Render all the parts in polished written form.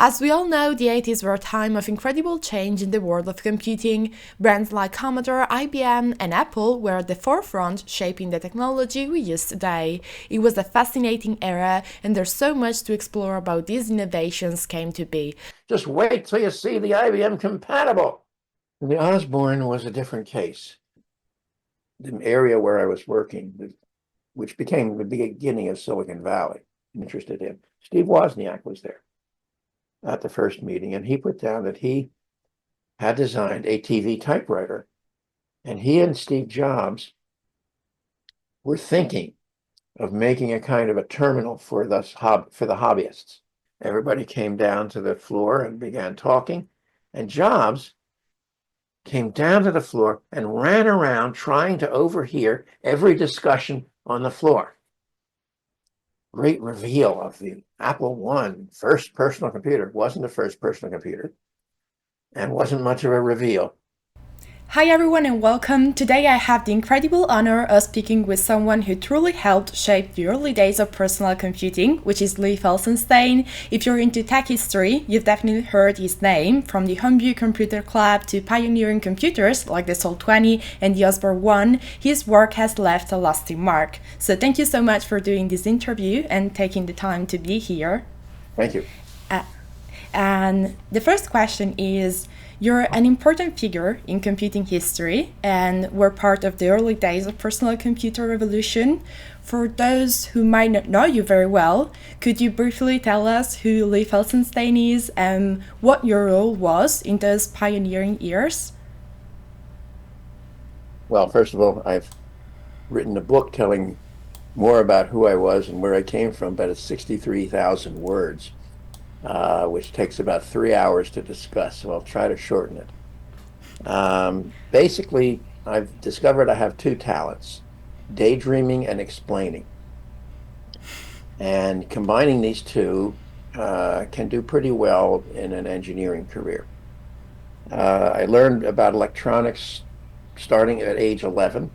As we all know, the 80s were a time of incredible change in the world of computing. Brands like Commodore, IBM, and Apple were at the forefront, shaping the technology we use today. It was a fascinating era, and there's so much to explore about these innovations came to be. Just wait till you see the IBM compatible. The Osborne was a different case. The area where I was working, which became the beginning of Silicon Valley, interested in. Steve Wozniak was there at the first meeting, and he put down that he had designed a TV typewriter, and he and Steve Jobs were thinking of making a kind of a terminal for the hobbyists. Everybody came down to the floor and began talking, and Jobs came down to the floor and ran around trying to overhear every discussion on the floor. Great reveal of the Apple I first personal computer. It wasn't the first personal computer and wasn't much of a reveal. Hi everyone and welcome. Today I have the incredible honor of speaking with someone who truly helped shape the early days of personal computing, which is Lee Felsenstein. If you're into tech history, you've definitely heard his name, from the Homebrew computer club to pioneering computers like the Sol-20 and the Osborne 1. His work has left a lasting mark. So thank you so much for doing this interview and taking the time to be here. Thank you. And the first question is, you're an important figure in computing history and were part of the early days of personal computer revolution. For those who might not know you very well, could you briefly tell us who Lee Felsenstein is and what your role was in those pioneering years? Well, first of all, I've written a book telling more about who I was and where I came from, but it's 63,000 words. Which takes about 3 hours to discuss, so I'll try to shorten it. Basically, I've discovered I have two talents, daydreaming and explaining. And combining these two can do pretty well in an engineering career. I learned about electronics starting at age 11.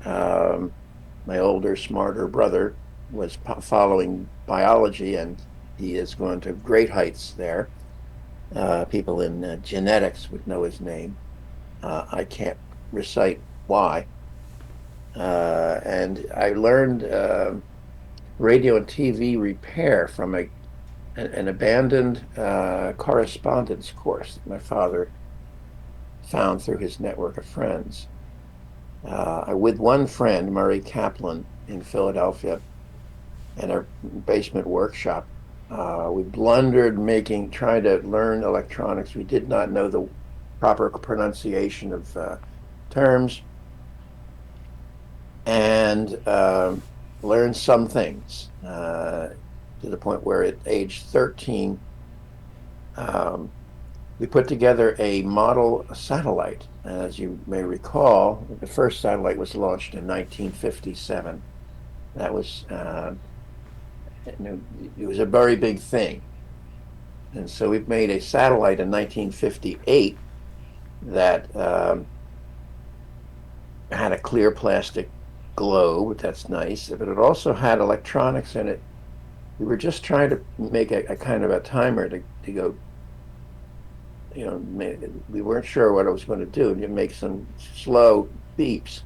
My older, smarter brother was following biology, and he has gone to great heights there. People in genetics would know his name. I can't recite why. And I learned radio and TV repair from an abandoned correspondence course that my father found through his network of friends. With one friend, Murray Kaplan, in Philadelphia, in a basement workshop, we blundered trying to learn electronics. We did not know the proper pronunciation of terms, and learned some things to the point where at age 13, we put together a model satellite. As you may recall, the first satellite was launched in 1957. That was it was a very big thing. And so we made a satellite in 1958 that had a clear plastic globe. That's nice, but it also had electronics in it. We were just trying to make a kind of a timer to go, we weren't sure what it was going to do. You make some slow beeps.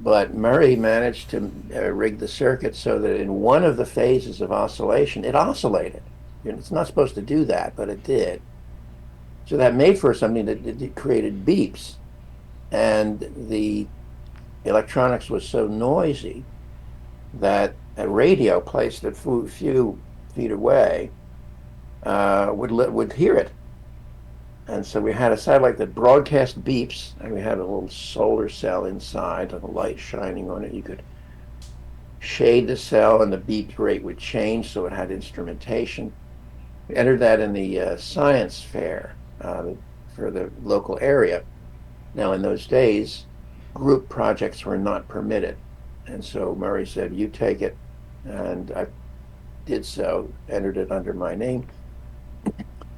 But Murray managed to rig the circuit so that in one of the phases of oscillation, it oscillated. It's not supposed to do that, but it did. So that made for something that created beeps. And the electronics was so noisy that a radio placed a few feet away would hear it. And so we had a satellite that broadcast beeps, and we had a little solar cell inside with a light shining on it. You could shade the cell and the beep rate would change, so it had instrumentation. We entered that in the science fair for the local area. Now, in those days, group projects were not permitted. And so Murray said, "You take it." And I did so, entered it under my name.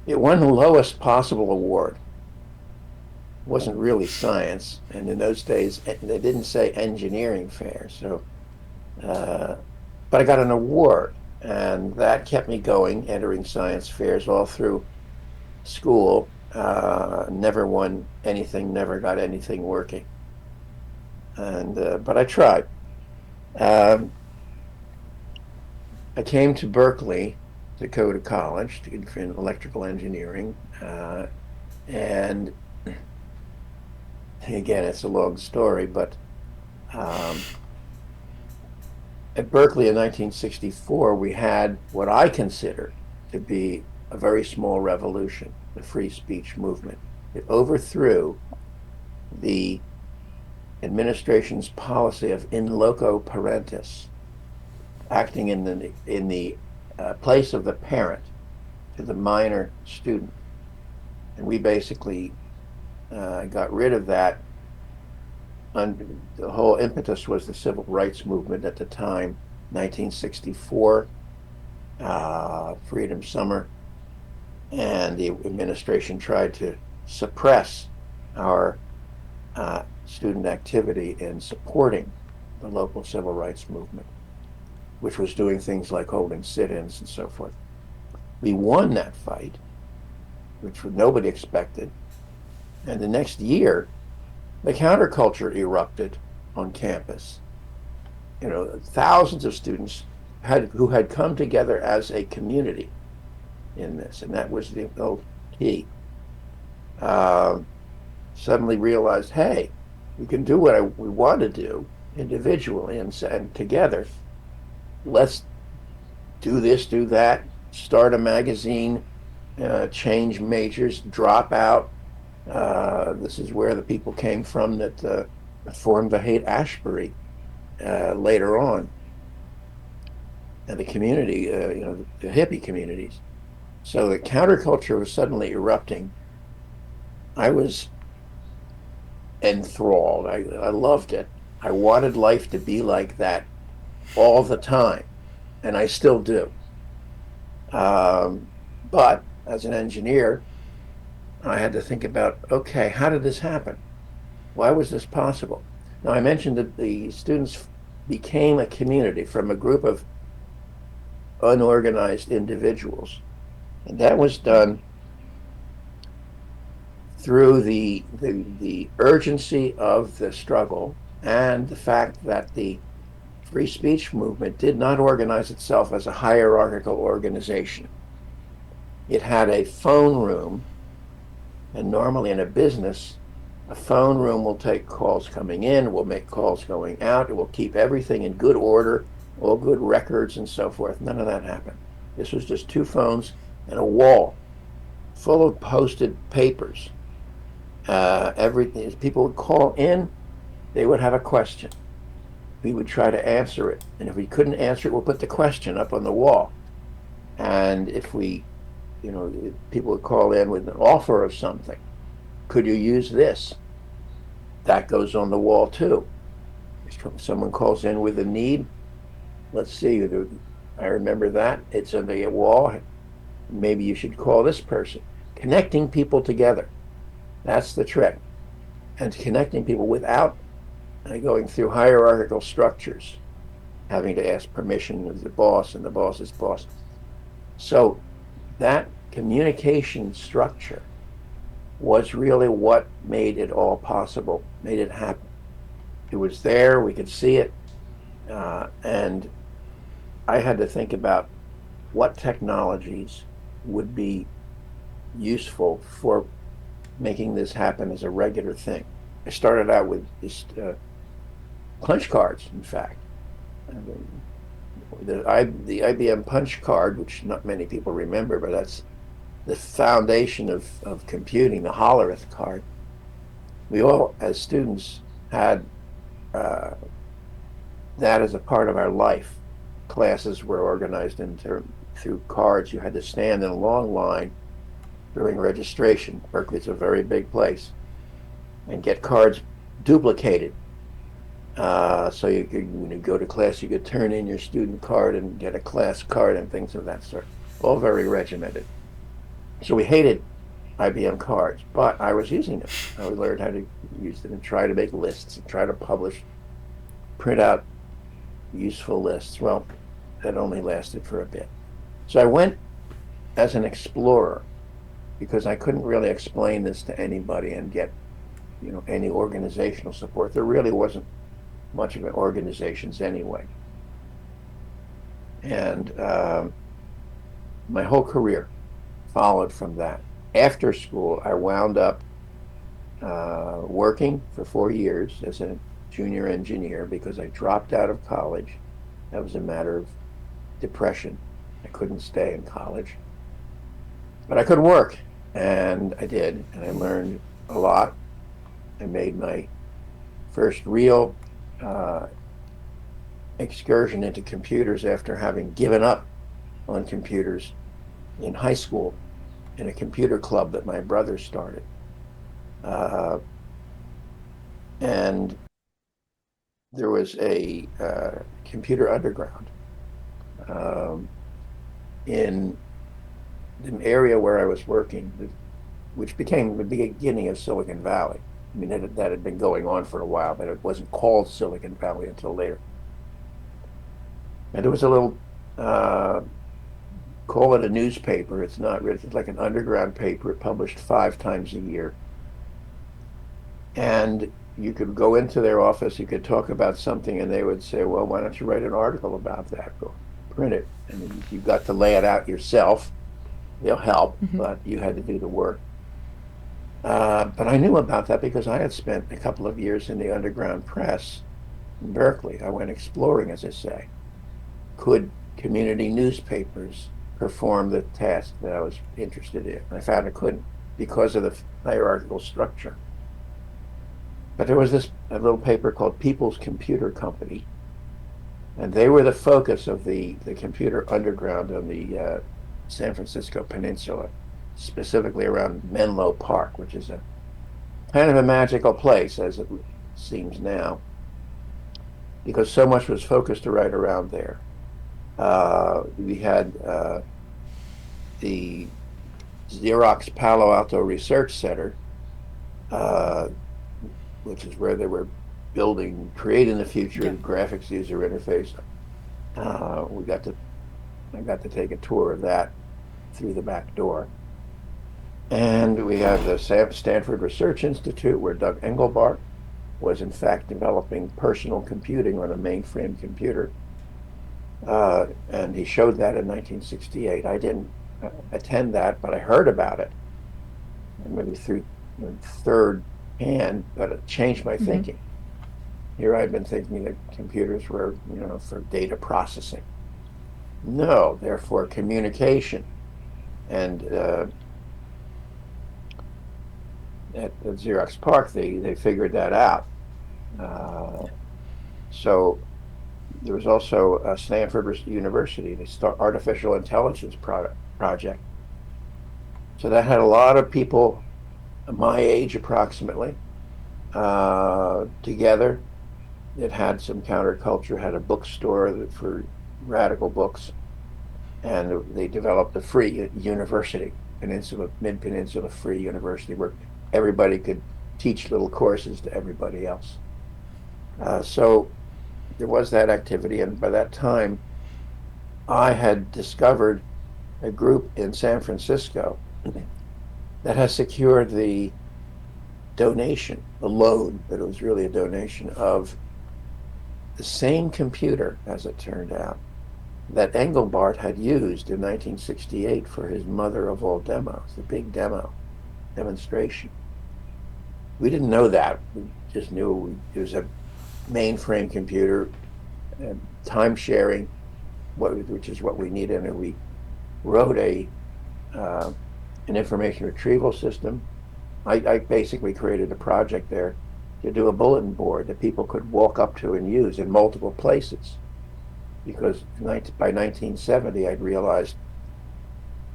It won the lowest possible award. It wasn't really science, and in those days they didn't say engineering fair. So, but I got an award, And that kept me going, entering science fairs all through school. Never won anything, never got anything working. But I tried. Um, I came to Berkeley to go to college to get in electrical engineering. And again, it's a long story, but um, at Berkeley in 1964, we had what I consider to be a very small revolution, the free speech movement. It overthrew the administration's policy of in loco parentis, acting in the place of the parent to the minor student. And we basically got rid of that. And the whole impetus was the civil rights movement at the time, 1964, Freedom Summer, and the administration tried to suppress our student activity in supporting the local civil rights movement, which was doing things like holding sit-ins and so forth. We won that fight, which nobody expected, and the next year, the counterculture erupted on campus. Thousands of students who had come together as a community in this, and that was the key. Suddenly realized, hey, we can do what we want to do individually and together. Let's do this, do that, start a magazine, change majors, drop out. This is where the people came from that formed the Haight-Ashbury later on, and the community, the hippie communities. So the counterculture was suddenly erupting. I was enthralled. I loved it. I wanted life to be like that all the time, and I still do. But as an engineer, I had to think about, okay, how did this happen? Why was this possible? Now, I mentioned that the students became a community from a group of unorganized individuals. And that was done through the urgency of the struggle and the fact that the free speech movement did not organize itself as a hierarchical organization. It had a phone room, and normally in a business, a phone room will take calls coming in, will make calls going out, it will keep everything in good order, all good records and so forth. None of that happened. This was just two phones and a wall full of posted papers. Everything. As people would call in, they would have a question. We would try to answer it. And if we couldn't answer it, we'll put the question up on the wall. And if people would call in with an offer of something. Could you use this? That goes on the wall too. If someone calls in with a need, let's see, I remember that. It's on the wall. Maybe you should call this person. Connecting people together. That's the trick. And connecting people without going through hierarchical structures, having to ask permission of the boss and the boss's boss. So that communication structure was really what made it all possible, made it happen. It was there, we could see it, and I had to think about what technologies would be useful for making this happen as a regular thing. I started out with just punch cards, in fact. The IBM punch card, which not many people remember, but that's the foundation of computing, the Hollerith card. We all, as students, had that as a part of our life. Classes were organized through cards. You had to stand in a long line during registration. Berkeley's a very big place, and get cards duplicated. So when you go to class, you could turn in your student card and get a class card and things of that sort. All very regimented. So we hated IBM cards, but I was using them. I learned how to use them and try to make lists and try to publish, print out useful lists. Well, that only lasted for a bit. So I went as an explorer because I couldn't really explain this to anybody and get, any organizational support. There really wasn't much of an organizations anyway. And my whole career followed from that. After school, I wound up working for 4 years as a junior engineer because I dropped out of college. That was a matter of depression. I couldn't stay in college, but I could work, and I did, and I learned a lot. I made my first real excursion into computers after having given up on computers in high school in a computer club that my brother started. Uh, and there was a computer underground um, in an area where I was working, which became the beginning of Silicon Valley. I mean, that had been going on for a while, but it wasn't called Silicon Valley until later. And there was a little, call it a newspaper. It's not really, it's like an underground paper. It published 5 times a year. And you could go into their office, you could talk about something, and they would say, well, why don't you write an article about that? Go print it. And you got to lay it out yourself. They'll help, but you had to do the work. But I knew about that because I had spent a couple of years in the underground press in Berkeley. I went exploring, as I say. Could community newspapers perform the task that I was interested in? I found I couldn't because of the hierarchical structure. But there was a little paper called People's Computer Company, and they were the focus of the computer underground on the San Francisco Peninsula, specifically around Menlo Park, which is a kind of a magical place, as it seems now, because so much was focused right around there. We had the Xerox Palo Alto Research Center, which is where they were creating the future of the graphics user interface. I got to take a tour of that through the back door. And we have the Stanford Research Institute, where Doug Engelbart was in fact developing personal computing on a mainframe computer. And he showed that in 1968. I didn't attend that, but I heard about it. And maybe through third hand, but it changed my thinking. Here I've been thinking that computers were, for data processing. No, they're for communication. And at Xerox PARC, they figured that out. So there was also Stanford University, the artificial intelligence project. So that had a lot of people my age approximately together. It had some counterculture, had a bookstore for radical books, and they developed a free university, Mid-Peninsula Free University, where everybody could teach little courses to everybody else. So there was that activity, and by that time, I had discovered a group in San Francisco that has secured the donation, the loan, but it was really a donation of the same computer, as it turned out, that Engelbart had used in 1968 for his mother of all demos, the big demonstration. We didn't know that. We just knew it was a mainframe computer, time sharing, which is what we needed, and we wrote an information retrieval system. I basically created a project there to do a bulletin board that people could walk up to and use in multiple places. Because by 1970, I'd realized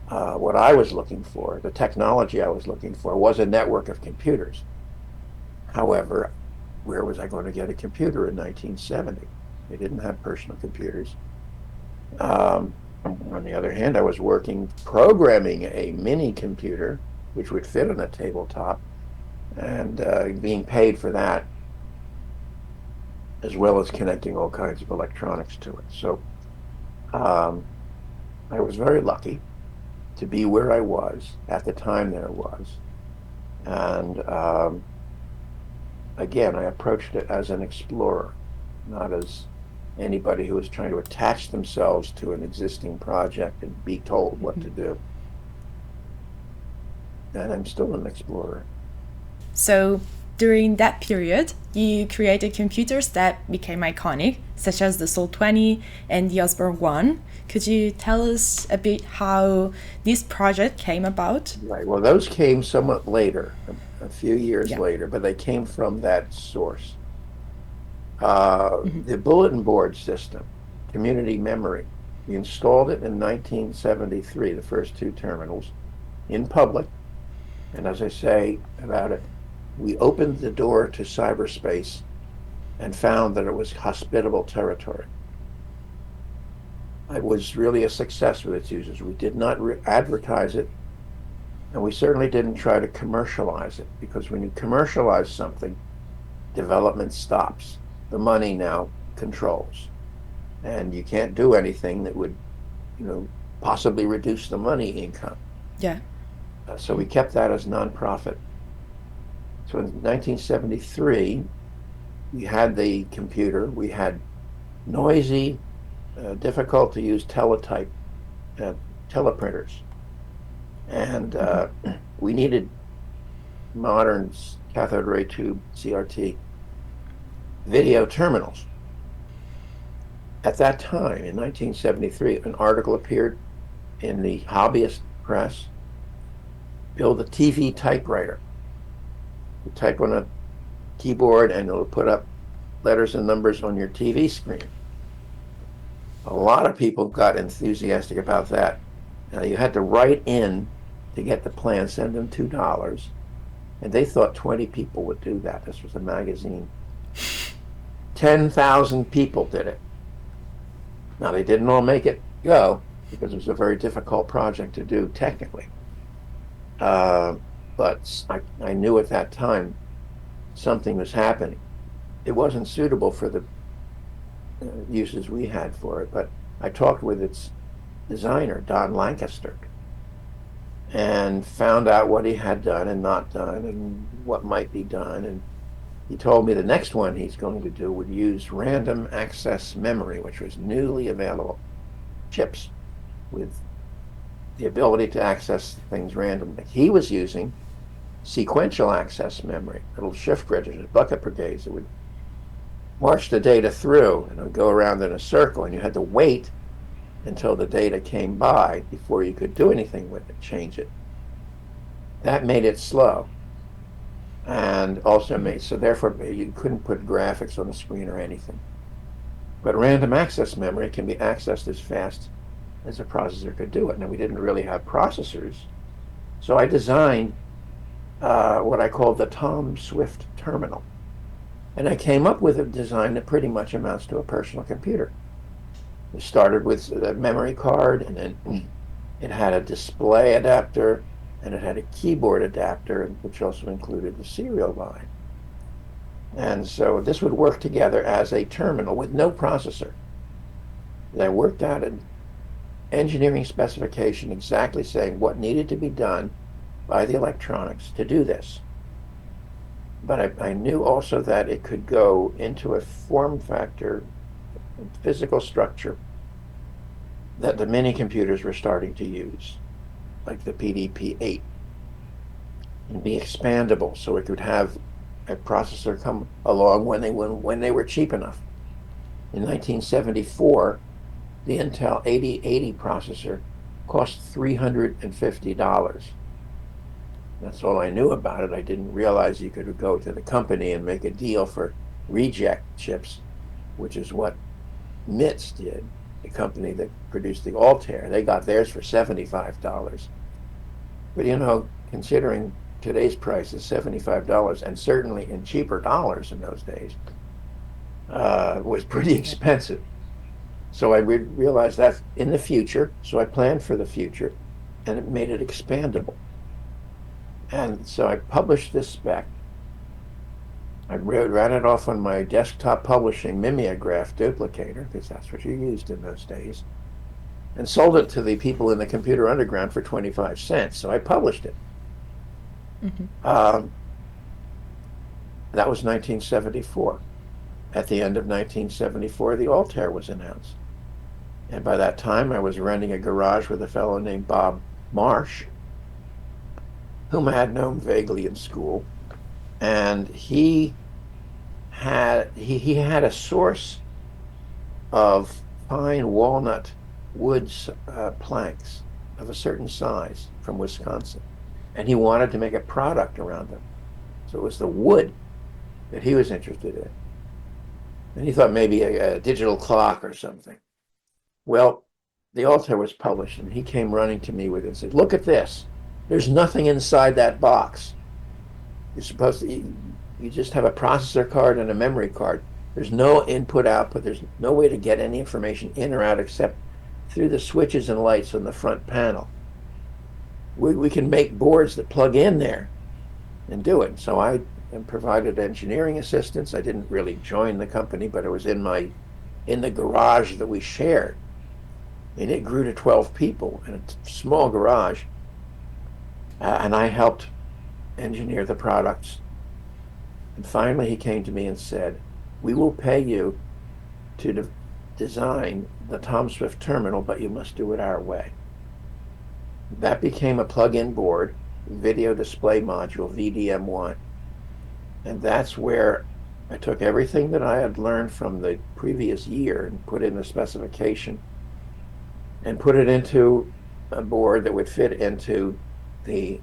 what I was looking for, the technology I was looking for, was a network of computers. However, where was I going to get a computer in 1970? They didn't have personal computers. On the other hand, I was programming a mini computer, which would fit on a tabletop, and being paid for that, as well as connecting all kinds of electronics to it. So Um, I was very lucky to be where I was at the time that I was. And again, I approached it as an explorer, not as anybody who was trying to attach themselves to an existing project and be told what to do. And I'm still an explorer. So during that period, you created computers that became iconic, such as the Sol 20 and the Osborne 1. Could you tell us a bit how this project came about? Right. Well, those came somewhat later, a few years Yeah. later, but they came from that source. Mm-hmm. The bulletin board system, community memory, we installed it in 1973, the first two terminals in public. And as I say about it, we opened the door to cyberspace and found that it was hospitable territory. It was really a success with its users. We did not advertise it, and we certainly didn't try to commercialize it, because when you commercialize something, development stops. The money now controls, and you can't do anything that would, possibly reduce the money income. Yeah. So we kept that as nonprofit. So in 1973, we had the computer. We had noisy, difficult to use teletype teleprinters, and we needed modern cathode ray tube CRT video terminals. At that time, in 1973, an article appeared in the hobbyist press: build a TV typewriter. You type on a keyboard and it'll put up letters and numbers on your TV screen. A lot of people got enthusiastic about that. Now, you had to write in to get the plan, send them $2, and they thought 20 people would do that. This was a magazine. 10,000 people did it. Now, they didn't all make it go, because it was a very difficult project to do technically. But I knew at that time something was happening. It wasn't suitable for the uses we had for it, but I talked with its designer, Don Lancaster, and found out what he had done and not done and what might be done. And he told me the next one he's going to do would use random access memory, which was newly available chips with the ability to access things randomly. He was using sequential access memory, little shift registers, bucket brigades that would march the data through, and it would go around in a circle, and you had to wait until the data came by before you could do anything with it, change it. That made it slow, and also made, so therefore you couldn't put graphics on the screen or anything. But random access memory can be accessed as fast as a processor could do it. Now, we didn't really have processors, so I designed what I called the Tom Swift terminal. And I came up with a design that pretty much amounts to a personal computer. It started with a memory card, and then it had a display adapter, and it had a keyboard adapter, which also included the serial line. And so this would work together as a terminal with no processor. And I worked out an engineering specification exactly saying what needed to be done by the electronics to do this. But I knew also that it could go into a form factor, physical structure that the mini computers were starting to use, like the PDP-8, and be expandable so it could have a processor come along when they were cheap enough. In 1974, the Intel 8080 processor cost $350. That's all I knew about it. I didn't realize you could go to the company and make a deal for reject chips, which is what MITS did, the company that produced the Altair. They got theirs for $75. But considering today's price is $75, and certainly in cheaper dollars in those days, was pretty expensive. So I realized that in the future, so I planned for the future, and it made it expandable. And so I published this spec. I ran it off on my desktop publishing mimeograph duplicator, because that's what you used in those days. and sold it to the people in the computer underground for 25 cents. So I published it. Mm-hmm. That was 1974. At the end of 1974, the Altair was announced. And by that time, I was renting a garage with a fellow named Bob Marsh, whom I had known vaguely in school. And he had a source of fine walnut wood planks of a certain size from Wisconsin. And he wanted to make a product around them. So it was the wood that he was interested in. And he thought maybe a digital clock or something. Well, the Altair was published, and he came running to me with it and said, "Look at this. There's nothing inside that box. You're supposed to, you just have a processor card and a memory card. There's no input output. There's no way to get any information in or out except through the switches and lights on the front panel. We can make boards that plug in there and do it." So I provided engineering assistance. I didn't really join the company, but it was in the garage that we shared. And it grew to 12 people in a small garage. And I helped engineer the products. And finally, he came to me and said, "We will pay you to design the Tom Swift terminal, but you must do it our way." That became a plug-in board, video display module, VDM1. And that's where I took everything that I had learned from the previous year and put in the specification and put it into a board that would fit into the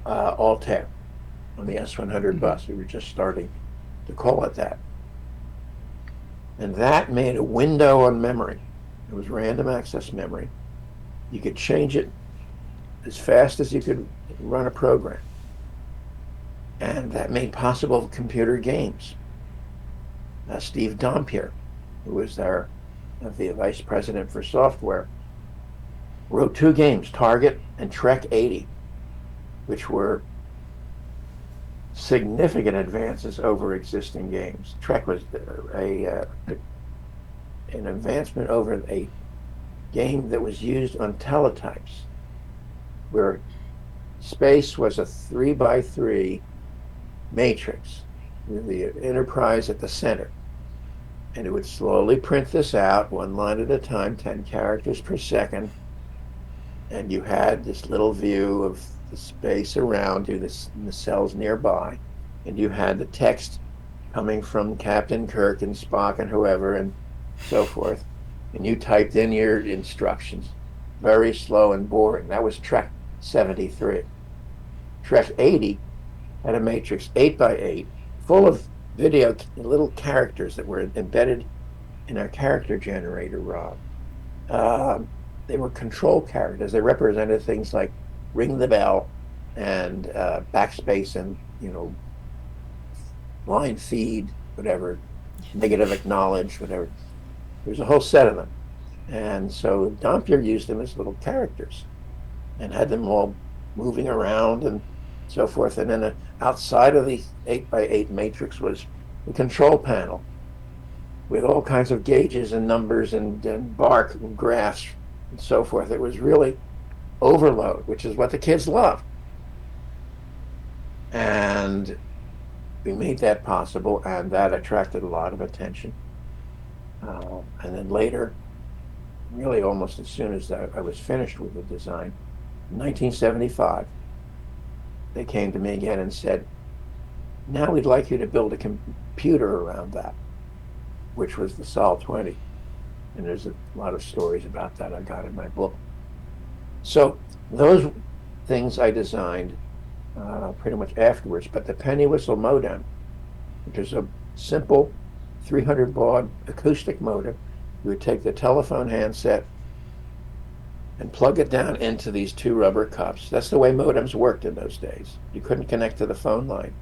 Altair on the S100 bus. We were just starting to call it that. And that made a window on memory. It was random access memory. You could change it as fast as you could run a program. And that made possible computer games. Steve Dompier, who was the vice president for software, wrote two games, Target and Trek 80, which were significant advances over existing games. Trek was an advancement over a game that was used on teletypes, where space was a 3x3 matrix with the Enterprise at the center. And it would slowly print this out, one line at a time, 10 characters per second. And you had this little view of the space around you, the cells nearby. And you had the text coming from Captain Kirk and Spock and whoever and so forth. And you typed in your instructions. Very slow and boring. That was Trek 73. Trek 80 had a matrix 8x8 full of video, little characters that were embedded in our character generator, Rob. They were control characters. They represented things like ring the bell and backspace and, line feed, whatever, negative acknowledge, whatever. There's a whole set of them. And so Dompier used them as little characters and had them all moving around and so forth. And then outside of the 8x8 matrix was the control panel with all kinds of gauges and numbers and bark and graphs and so forth. It was really overload, which is what the kids loved. And we made that possible, and that attracted a lot of attention. And then later, really almost as soon as I was finished with the design, in 1975, they came to me again and said, "Now we'd like you to build a computer around that," which was the Sol 20. And there's a lot of stories about that I got in my book. So those things I designed pretty much afterwards. But the penny whistle modem, which is a simple 300 baud acoustic modem, you would take the telephone handset and plug it down into these two rubber cups. That's the way modems worked in those days. You couldn't connect to the phone line.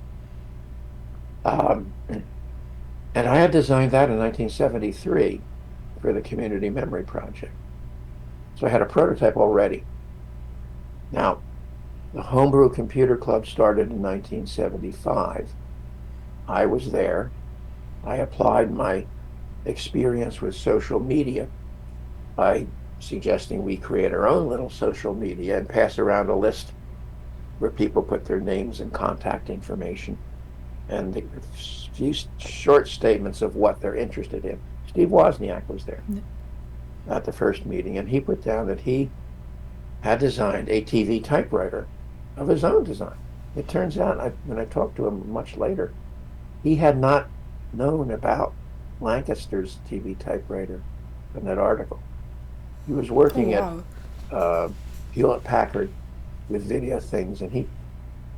And I had designed that in 1973 for the Community Memory Project. So I had a prototype already. Now, the Homebrew Computer Club started in 1975. I was there. I applied my experience with social media by suggesting we create our own little social media and pass around a list where people put their names and contact information and a few short statements of what they're interested in. Steve Wozniak was there at the first meeting, and he put down that he had designed a TV typewriter of his own design. It turns out, when I talked to him much later, he had not known about Lancaster's TV typewriter in that article. He was working at Hewlett Packard with video things, and he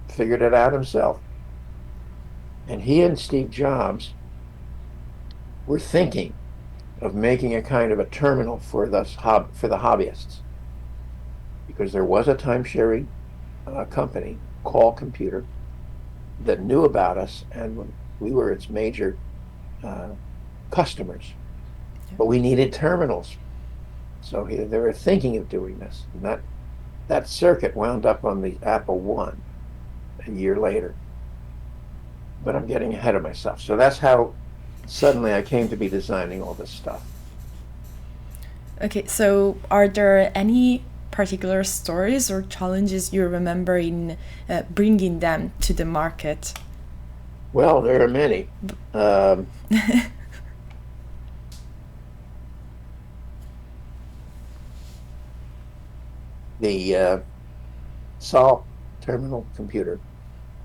figured it out himself. And he and Steve Jobs were thinking of making a kind of a terminal for the hobbyists, because there was a time-sharing company, Call Computer, that knew about us, and we were its major customers. But we needed terminals. So they were thinking of doing this. And that circuit wound up on the Apple I a year later. But I'm getting ahead of myself. So that's how suddenly I came to be designing all this stuff. Okay, so are there any particular stories or challenges you remember in bringing them to the market? Well, there are many. The Sol terminal computer,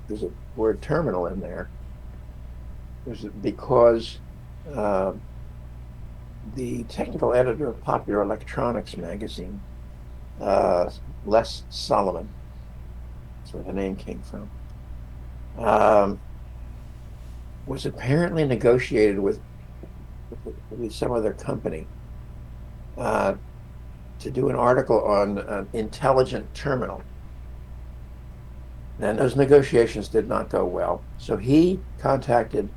there's a word terminal in there, because the technical editor of Popular Electronics magazine, Les Solomon, that's where the name came from, was apparently negotiated with some other company to do an article on an intelligent terminal. And those negotiations did not go well. So he contacted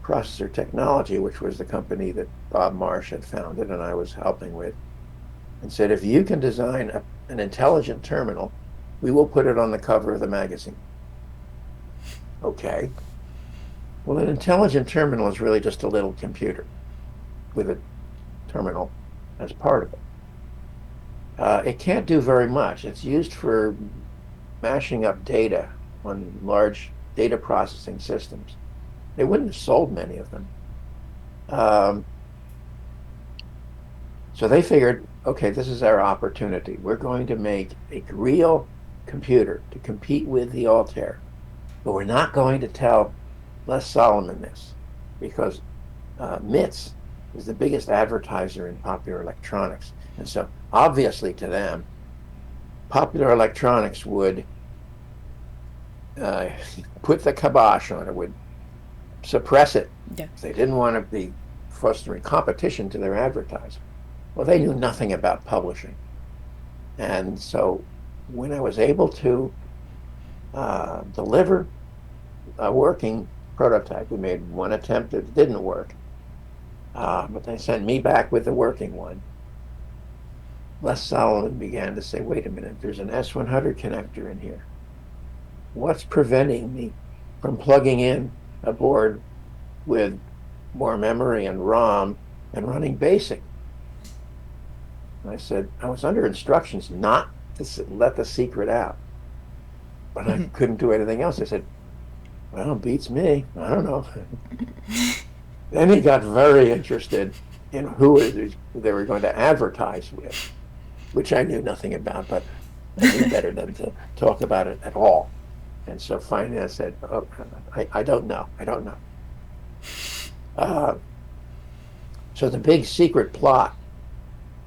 Processor Technology, which was the company that Bob Marsh had founded and I was helping with, and said, if you can design an intelligent terminal, we will put it on the cover of the magazine. Okay. Well, an intelligent terminal is really just a little computer with a terminal as part of it. It can't do very much. It's used for mashing up data on large data processing systems. They wouldn't have sold many of them. So they figured, okay, this is our opportunity. We're going to make a real computer to compete with the Altair. But we're not going to tell Les Solomon this, because MITS is the biggest advertiser in Popular Electronics. And so obviously to them, Popular Electronics would put the kibosh on it, would suppress it. Yeah. They didn't want to be fostering competition to their advertising. Well, they knew nothing about publishing. And so when I was able to deliver a working prototype, we made one attempt that didn't work, but they sent me back with the working one. Les Solomon began to say, wait a minute, there's an S100 connector in here. What's preventing me from plugging in a board with more memory and ROM and running BASIC? And I said, I was under instructions not to let the secret out, but I couldn't do anything else. I said, well, beats me. I don't know. Then he got very interested in who they were going to advertise with, which I knew nothing about, but I knew better than to talk about it at all. And so finally I said, oh, I don't know. I don't know. So the big secret plot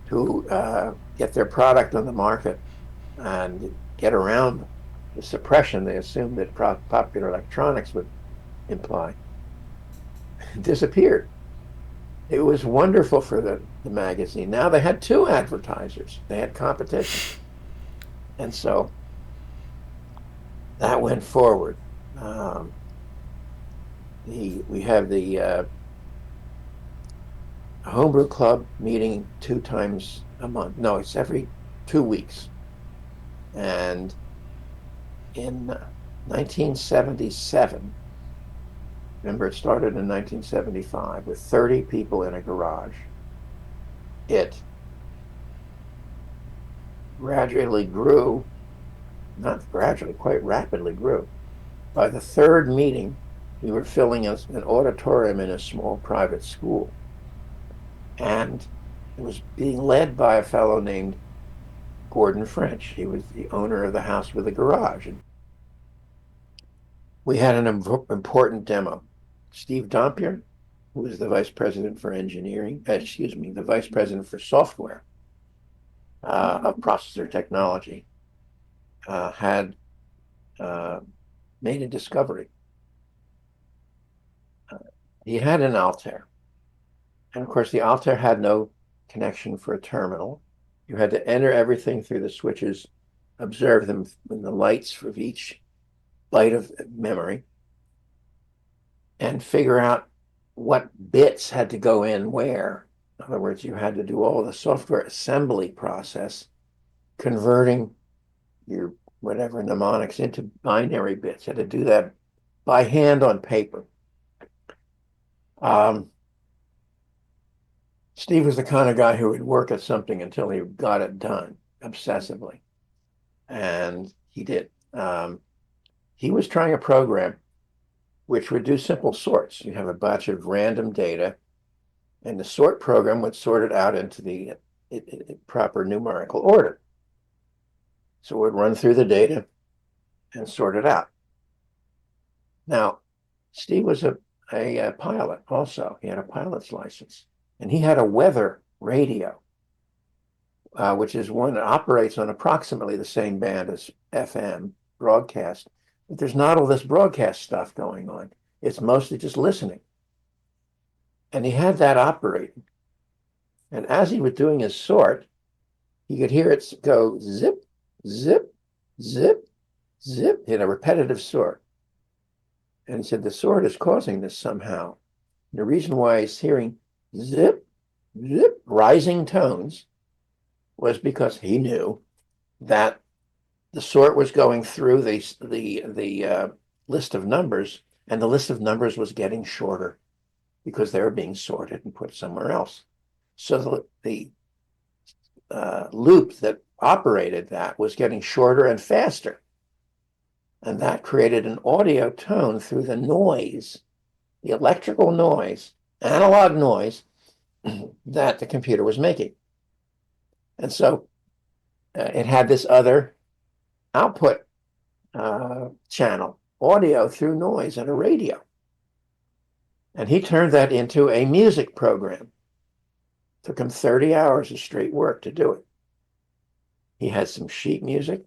to get their product on the market and get around the suppression they assumed that Popular Electronics would imply disappeared. It was wonderful for the magazine. Now they had two advertisers. They had competition. And so that went forward. We have the Homebrew Club meeting 2 times a month. No, it's every 2 weeks. And in 1977, remember, it started in 1975 with 30 people in a garage. It gradually grew, not gradually, quite rapidly grew. By the third meeting, we were filling an auditorium in a small private school. And it was being led by a fellow named Gordon French. He was the owner of the house with a garage. And we had an important demo. Steve Dompier, who was the vice president for engineering, the vice president for software of processor technology, had made a discovery. He had an Altair. And of course, the Altair had no connection for a terminal. You had to enter everything through the switches, observe them in the lights of each byte of memory, and figure out what bits had to go in where. In other words, you had to do all the software assembly process, converting your whatever mnemonics into binary bits. You had to do that by hand on paper. Steve was the kind of guy who would work at something until he got it done obsessively. And he did. He was trying a program which would do simple sorts. You have a batch of random data, and the sort program would sort it out into the proper numerical order. So it would run through the data and sort it out. Now, Steve was a pilot also. He had a pilot's license. And he had a weather radio, which is one that operates on approximately the same band as FM broadcast. But there's not all this broadcast stuff going on. It's mostly just listening. And he had that operating. And as he was doing his sort, he could hear it go zip, zip, zip, zip in a repetitive sort. And he said the sort is causing this somehow. And the reason why he's hearing zip, zip, rising tones was because he knew that the sort was going through the list of numbers, and the list of numbers was getting shorter because they were being sorted and put somewhere else. So the loop that operated that was getting shorter and faster. And that created an audio tone through the noise, the electrical noise, analog noise that the computer was making. And so it had this other output channel, audio through noise and a radio. And he turned that into a music program. Took him 30 hours of straight work to do it. He had some sheet music,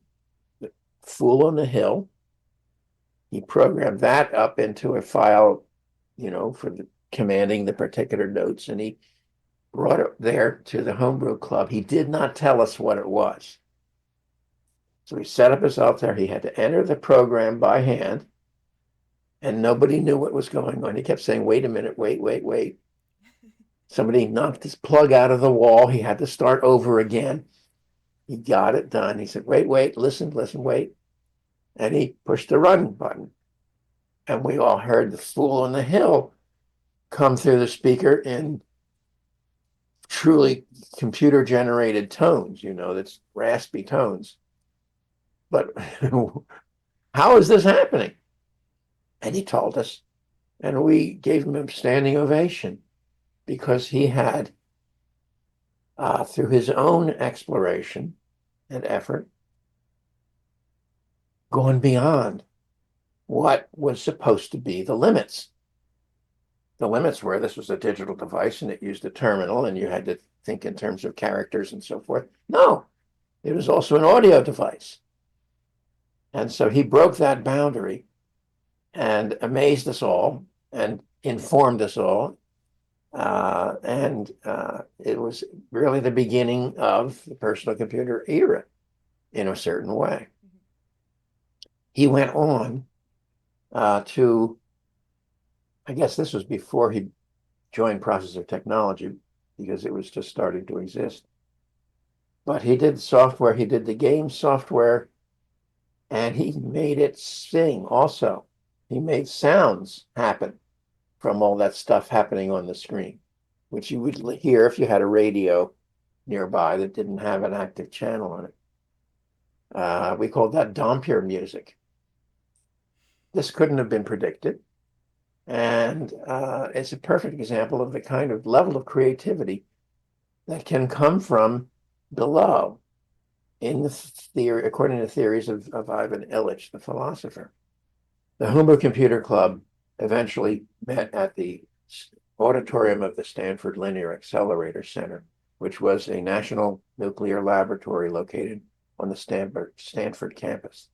Fool on the Hill. He programmed that up into a file, for commanding the particular notes, and he brought it there to the Homebrew Club. He did not tell us what it was. So he set up his Altair. He had to enter the program by hand, and nobody knew what was going on. He kept saying, wait a minute, wait. Somebody knocked his plug out of the wall. He had to start over again. He got it done. He said, wait, listen, wait. And he pushed the run button. And we all heard the Fool on the Hill come through the speaker in truly computer-generated tones, that's raspy tones. But how is this happening? And he told us, and we gave him a standing ovation because he had, through his own exploration and effort, gone beyond what was supposed to be the limits. The limits were this was a digital device and it used a terminal and you had to think in terms of characters and so forth. No, it was also an audio device. And so he broke that boundary and amazed us all and informed us all. It was really the beginning of the personal computer era in a certain way. He went on to, I guess this was before he joined processor technology because it was just starting to exist. But he did software, he did the game software, and he made it sing also. He made sounds happen from all that stuff happening on the screen, which you would hear if you had a radio nearby that didn't have an active channel on it. We called that Dampier music. This couldn't have been predicted. And it's a perfect example of the kind of level of creativity that can come from below in the theory, according to theories of Ivan Illich, the philosopher. The Homebrew Computer Club eventually met at the auditorium of the Stanford Linear Accelerator Center, which was a national nuclear laboratory located on the Stanford campus.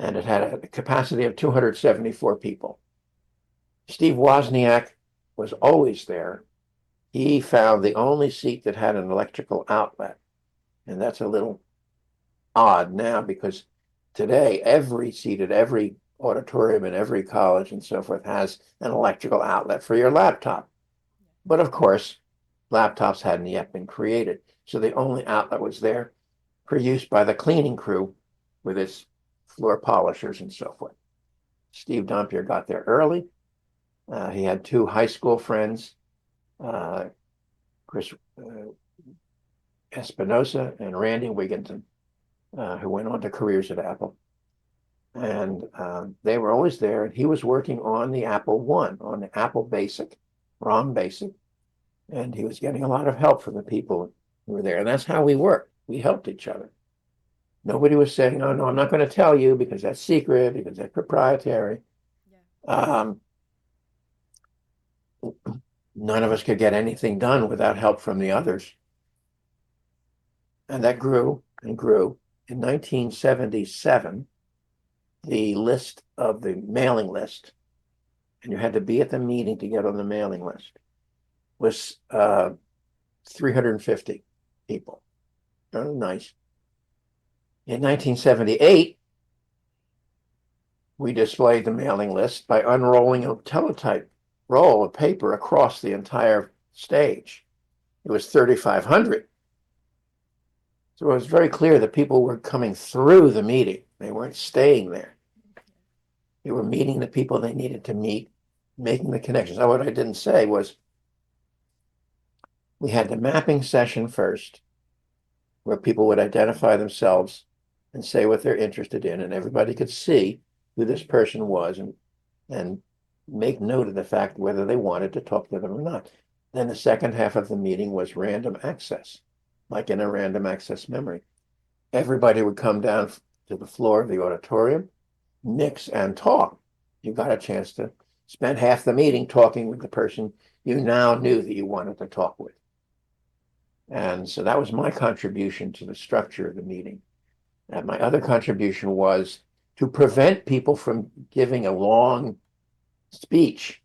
And it had a capacity of 274 people. Steve Wozniak was always there. He found the only seat that had an electrical outlet. And that's a little odd now because today every seat at every auditorium in every college and so forth has an electrical outlet for your laptop. But of course, laptops hadn't yet been created. So the only outlet was there for use by the cleaning crew with its floor polishers and so forth. Steve Dampier got there early. He had two high school friends, Chris Espinosa and Randy Wigginton, who went on to careers at Apple. And they were always there. And he was working on the Apple I, on the Apple Basic, ROM Basic. And he was getting a lot of help from the people who were there. And that's how we worked. We helped each other. Nobody was saying, oh, no, I'm not going to tell you because that's secret, because that's proprietary. Yeah. None of us could get anything done without help from the others. And that grew and grew. In 1977, the list of the mailing list, and you had to be at the meeting to get on the mailing list, was 350 people. Oh, nice. In 1978, we displayed the mailing list by unrolling a teletype roll of paper across the entire stage. It was 3,500. So it was very clear that people were coming through the meeting. They weren't staying there. They were meeting the people they needed to meet, making the connections. Now, what I didn't say was we had the mapping session first, where people would identify themselves and say what they're interested in, and everybody could see who this person was and make note of the fact whether they wanted to talk to them or not. Then the second half of the meeting was random access, like in a random access memory. Everybody would come down to the floor of the auditorium, mix and talk. You got a chance to spend half the meeting talking with the person you now knew that you wanted to talk with. And so that was my contribution to the structure of the meeting. And my other contribution was to prevent people from giving a long speech.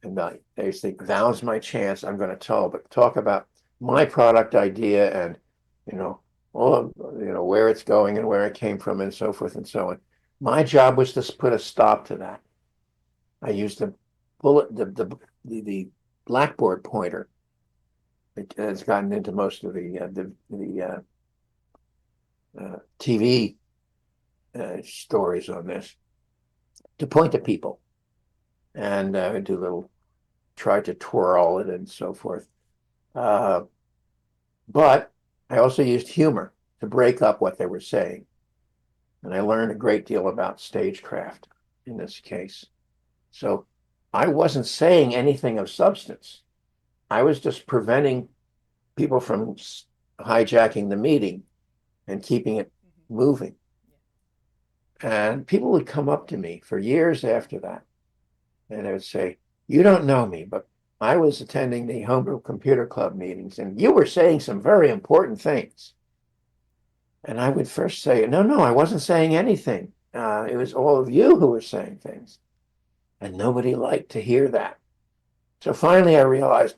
And they think, now's my chance. I'm going to talk about my product idea and, all of, where it's going and where it came from and so forth and so on. My job was to put a stop to that. I used the blackboard pointer. It's gotten into most of the TV stories on this to point to people and try to twirl it and so forth. But I also used humor to break up what they were saying. And I learned a great deal about stagecraft in this case. So I wasn't saying anything of substance. I was just preventing people from hijacking the meeting and keeping it moving. And people would come up to me for years after that, and they would say, you don't know me, but I was attending the Homebrew Computer Club meetings, and you were saying some very important things. And I would first say, no, I wasn't saying anything. It was all of you who were saying things. And nobody liked to hear that. So finally I realized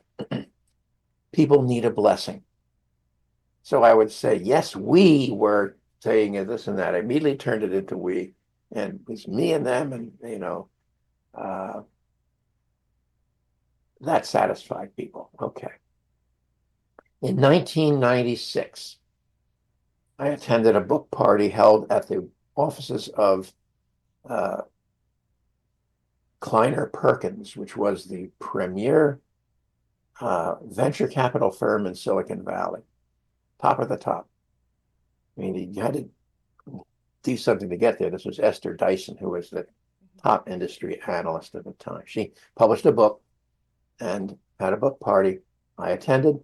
people need a blessing. So I would say, yes, we were saying this and that. I immediately turned it into we. And it was me and them, and, that satisfied people. Okay. In 1996, I attended a book party held at the offices of Kleiner Perkins, which was the premier venture capital firm in Silicon Valley, top of the top. I mean, you had to do something to get there. This was Esther Dyson, who was the top industry analyst at the time. She published a book and had a book party. I attended,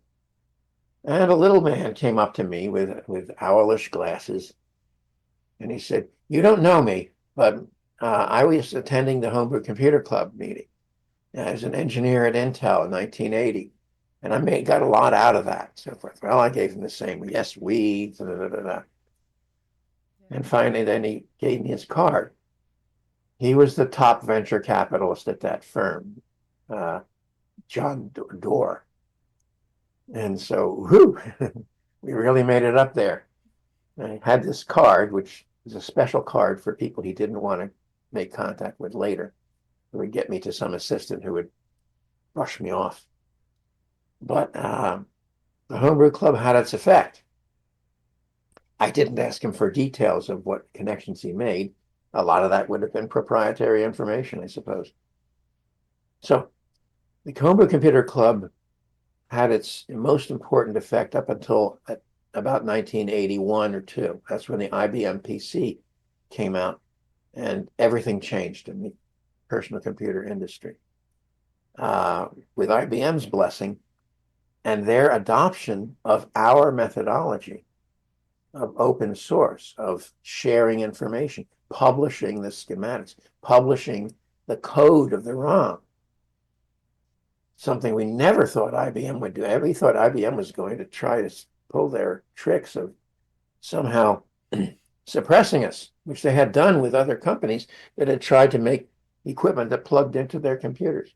and a little man came up to me with owlish glasses, and he said, "You don't know me, but I was attending the Homebrew Computer Club meeting. I was an engineer at Intel in 1980, and got a lot out of that." So forth. Well, I gave him the same. Yes, we. Da, da, da, da. And finally, then he gave me his card. He was the top venture capitalist at that firm, uh, John Doerr. And so, whew, we really made it up there. I had this card, which was a special card for people he didn't want to make contact with later. It would get me to some assistant who would brush me off. But the Homebrew Club had its effect. I didn't ask him for details of what connections he made. A lot of that would have been proprietary information, I suppose. So the Homebrew Computer Club had its most important effect up until about 1981 or two. That's when the IBM PC came out, and everything changed in the personal computer industry. With IBM's blessing and their adoption of our methodology of open source, of sharing information, publishing the schematics, publishing the code of the ROM, something we never thought IBM would do. We thought IBM was going to try to pull their tricks of somehow suppressing us, which they had done with other companies that had tried to make equipment that plugged into their computers.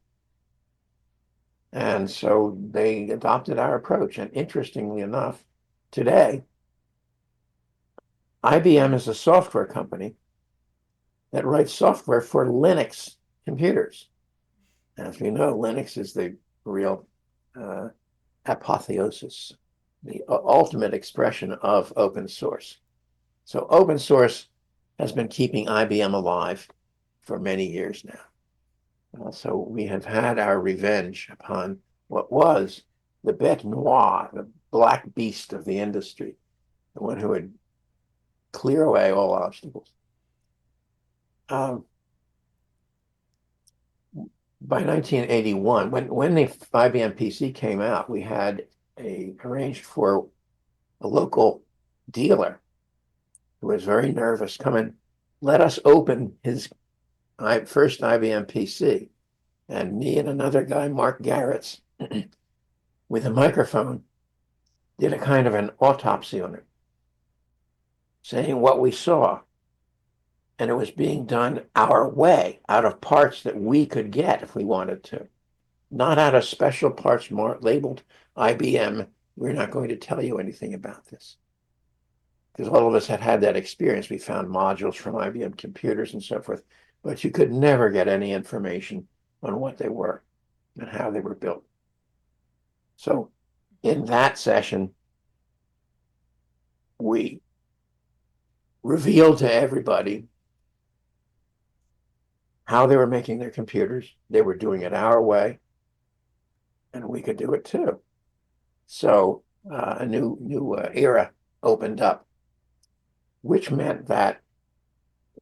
And so they adopted our approach. And interestingly enough, today, IBM is a software company that writes software for Linux computers. As we know, Linux is the real apotheosis, the ultimate expression of open source. So open source has been keeping IBM alive for many years now. So we have had our revenge upon what was the bête noire, the black beast of the industry, the one who would clear away all obstacles. By 1981, when the IBM PC came out, we had arranged for a local dealer who was very nervous come and let us open his first IBM PC. And me and another guy, Mark Garretts, with a microphone, did a kind of an autopsy on it, saying what we saw. And it was being done our way, out of parts that we could get if we wanted to, not out of special parts labeled IBM. We're not going to tell you anything about this. Because all of us had that experience. We found modules from IBM computers and so forth, but you could never get any information on what they were and how they were built. So in that session, we revealed to everybody how they were making their computers. They were doing it our way, and we could do it too. So a new era opened up, which meant that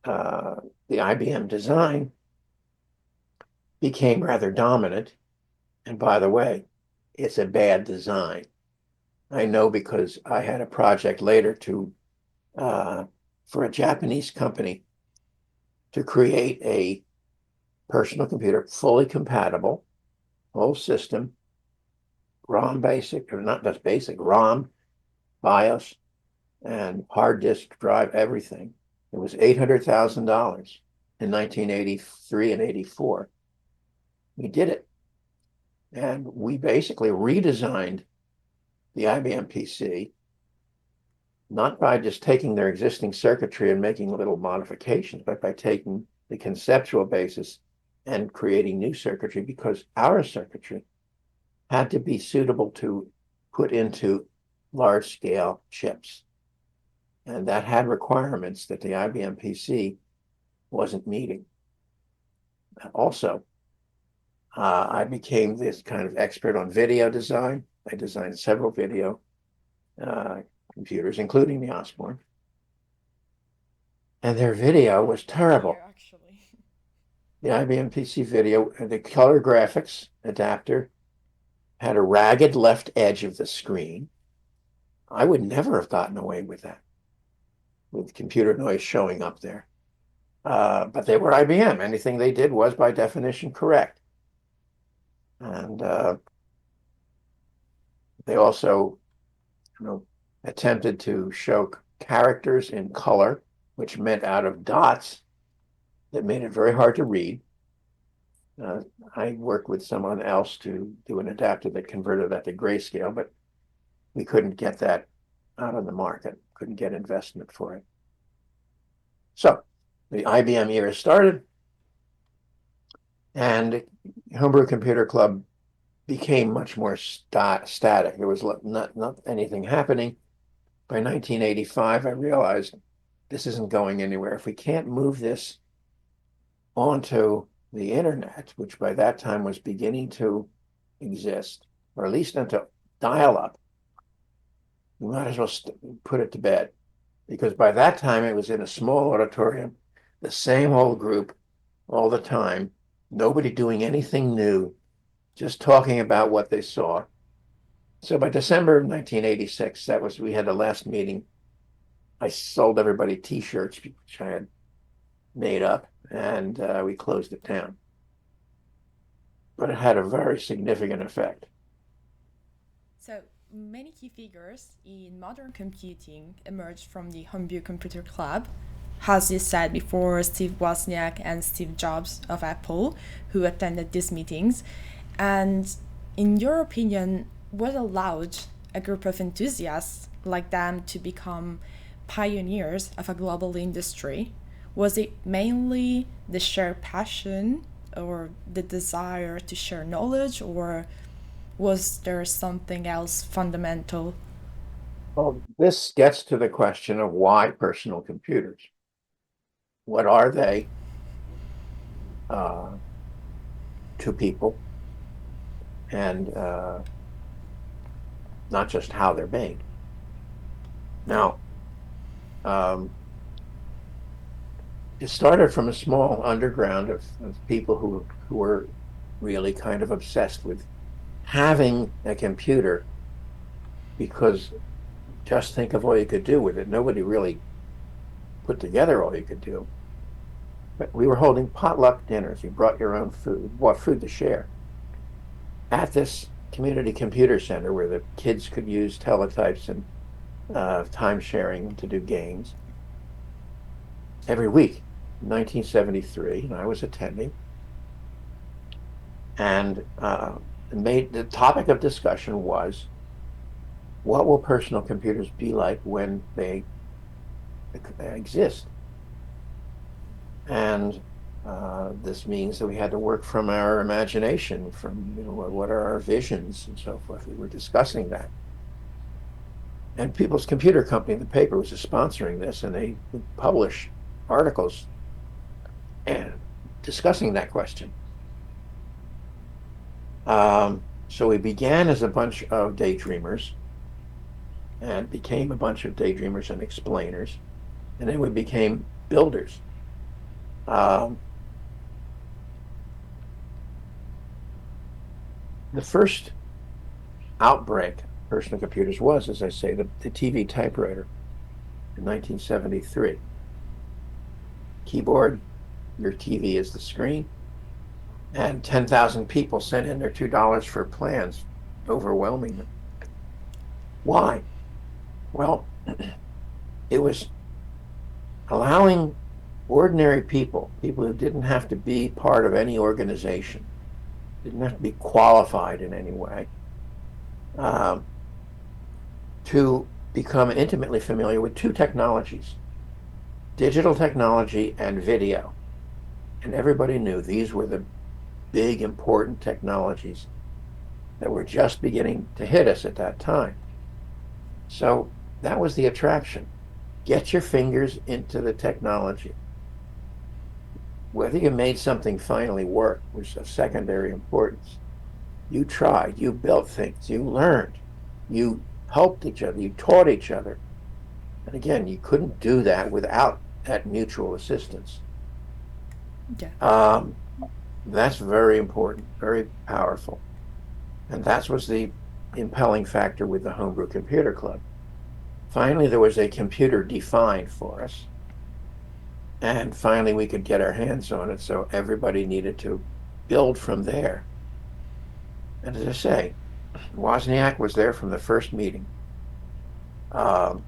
the IBM design became rather dominant. And by the way, it's a bad design. I know because I had a project later for a Japanese company to create a personal computer fully compatible, whole system, ROM basic, or not just basic, ROM, BIOS, and hard disk drive, everything. It was $800,000 in 1983 and 84. We did it. And we basically redesigned the IBM PC, not by just taking their existing circuitry and making little modifications, but by taking the conceptual basis and creating new circuitry, because our circuitry had to be suitable to put into large-scale chips. And that had requirements that the IBM PC wasn't meeting. Also, I became this kind of expert on video design. I designed several video computers, including the Osborne. And their video was terrible. Actually. The IBM PC video, the color graphics adapter had a ragged left edge of the screen. I would never have gotten away with that, with computer noise showing up there. But they were IBM. Anything they did was, by definition, correct. And they also, attempted to show characters in color, which meant out of dots that made it very hard to read. I worked with someone else to do an adapter that converted that to grayscale, but we couldn't get that out on the market, couldn't get investment for it. So the IBM era started, and Homebrew Computer Club became much more static. There was not anything happening. By 1985, I realized this isn't going anywhere. If we can't move this onto the internet, which by that time was beginning to exist, or at least into dial-up, we might as well put it to bed. Because by that time, it was in a small auditorium, the same old group all the time, nobody doing anything new, just talking about what they saw. So by December of 1986, we had the last meeting. I sold everybody T-shirts, which I had made up, and we closed it down. But it had a very significant effect. So many key figures in modern computing emerged from the Homebrew Computer Club. As you said before, Steve Wozniak and Steve Jobs of Apple, who attended these meetings. And in your opinion, what allowed a group of enthusiasts like them to become pioneers of a global industry? Was it mainly the shared passion or the desire to share knowledge, or was there something else fundamental? Well, this gets to the question of why personal computers. What are they to people? And not just how they're made. Now, it started from a small underground of people who were really kind of obsessed with having a computer, because just think of all you could do with it. Nobody really put together all you could do. But we were holding potluck dinners. You brought your own food, bought food to share, at this community computer center where the kids could use teletypes and time sharing to do games every week. In 1973, and I was attending, and the topic of discussion was, what will personal computers be like when they exist? And this means that we had to work from our imagination, from what are our visions and so forth. We were discussing that. And People's Computer Company, the paper, was sponsoring this, and they would publish articles and discussing that question. So we began as a bunch of daydreamers and became a bunch of daydreamers and explainers, and then we became builders. The first outbreak of personal computers was, as I say, the TV typewriter in 1973. Keyboard, your TV is the screen, and 10,000 people sent in their $2 for plans, overwhelming them. Why? Well, it was allowing ordinary people who didn't have to be part of any organization, didn't have to be qualified in any way, to become intimately familiar with two technologies, digital technology and video. And everybody knew these were the big, important technologies that were just beginning to hit us at that time. So that was the attraction. Get your fingers into the technology. Whether you made something finally work was of secondary importance. You tried, you built things, you learned, you helped each other, you taught each other. And again, you couldn't do that without that mutual assistance. Yeah. That's very important, very powerful. And that was the impelling factor with the Homebrew Computer Club. Finally, there was a computer defined for us. And finally, we could get our hands on it. So everybody needed to build from there. And as I say, Wozniak was there from the first meeting. Um,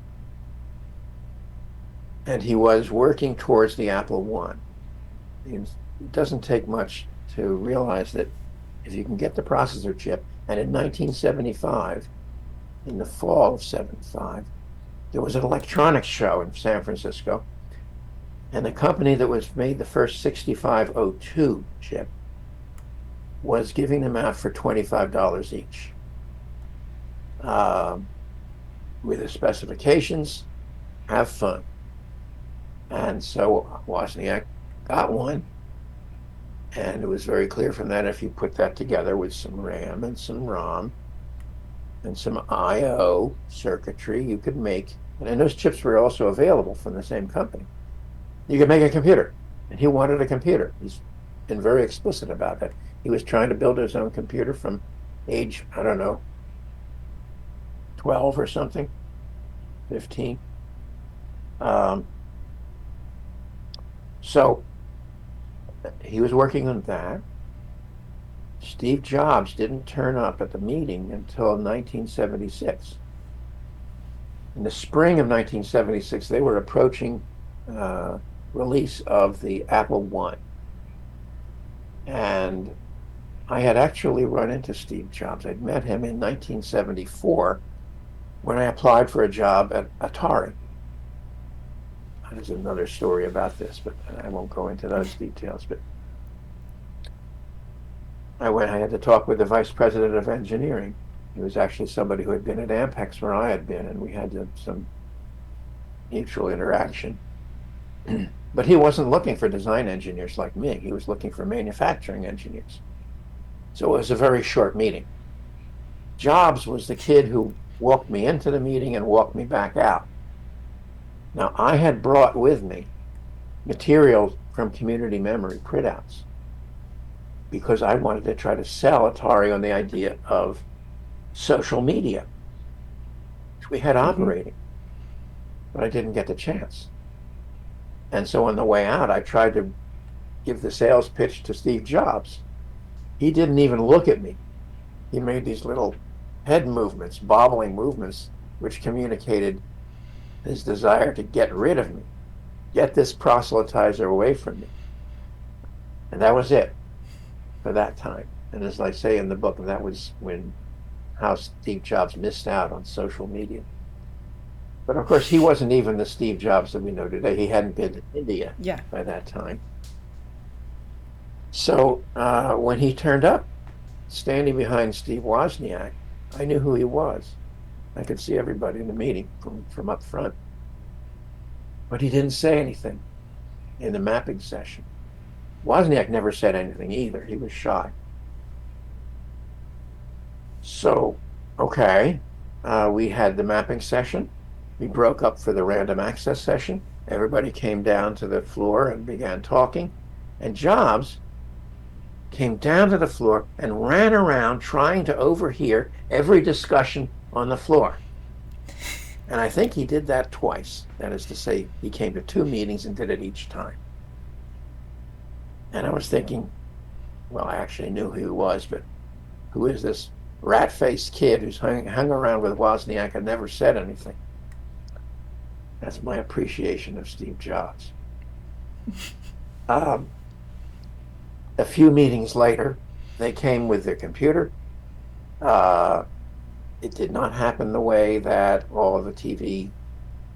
and he was working towards the Apple I. It doesn't take much to realize that if you can get the processor chip, and in 1975, in the fall of 75, there was an electronics show in San Francisco, and the company that was made the first 6502 chip was giving them out for $25 each. With the specifications, have fun. And so Wozniak got one, and it was very clear from that if you put that together with some RAM and some ROM and some I/O circuitry, you could make, and those chips were also available from the same company. You could make a computer, and he wanted a computer. He's been very explicit about that. He was trying to build his own computer from age, I don't know, 12 or something, 15. So he was working on that. Steve Jobs didn't turn up at the meeting until 1976. In the spring of 1976, they were approaching release of the Apple I. And I had actually run into Steve Jobs. I'd met him in 1974 when I applied for a job at Atari. There's another story about this, but I won't go into those details. But I had to talk with the vice president of engineering. He was actually somebody who had been at Ampex where I had been, and we had some mutual interaction. But he wasn't looking for design engineers like me. He was looking for manufacturing engineers. So it was a very short meeting. Jobs was the kid who walked me into the meeting and walked me back out. Now, I had brought with me material from community memory printouts because I wanted to try to sell Atari on the idea of social media, which we had operating, but I didn't get the chance. And so on the way out, I tried to give the sales pitch to Steve Jobs. He didn't even look at me. He made these little head movements, bobbling movements, which communicated his desire to get rid of me, get this proselytizer away from me. And that was it for that time. And as I say in the book, that was how Steve Jobs missed out on social media. But of course, he wasn't even the Steve Jobs that we know today. He hadn't been to India by that time. So when he turned up, standing behind Steve Wozniak, I knew who he was. I could see everybody in the meeting from up front. But he didn't say anything in the mapping session. Wozniak never said anything either. He was shy. So, okay, we had the mapping session. We broke up for the random access session. Everybody came down to the floor and began talking. And Jobs came down to the floor and ran around trying to overhear every discussion on the floor. And I think he did that twice. That is to say, he came to 2 meetings and did it each time. And I was thinking, well, I actually knew who he was, but who is this rat-faced kid who's hung around with Wozniak and never said anything? That's my appreciation of Steve Jobs. A few meetings later, they came with their computer. It did not happen the way that all of the TV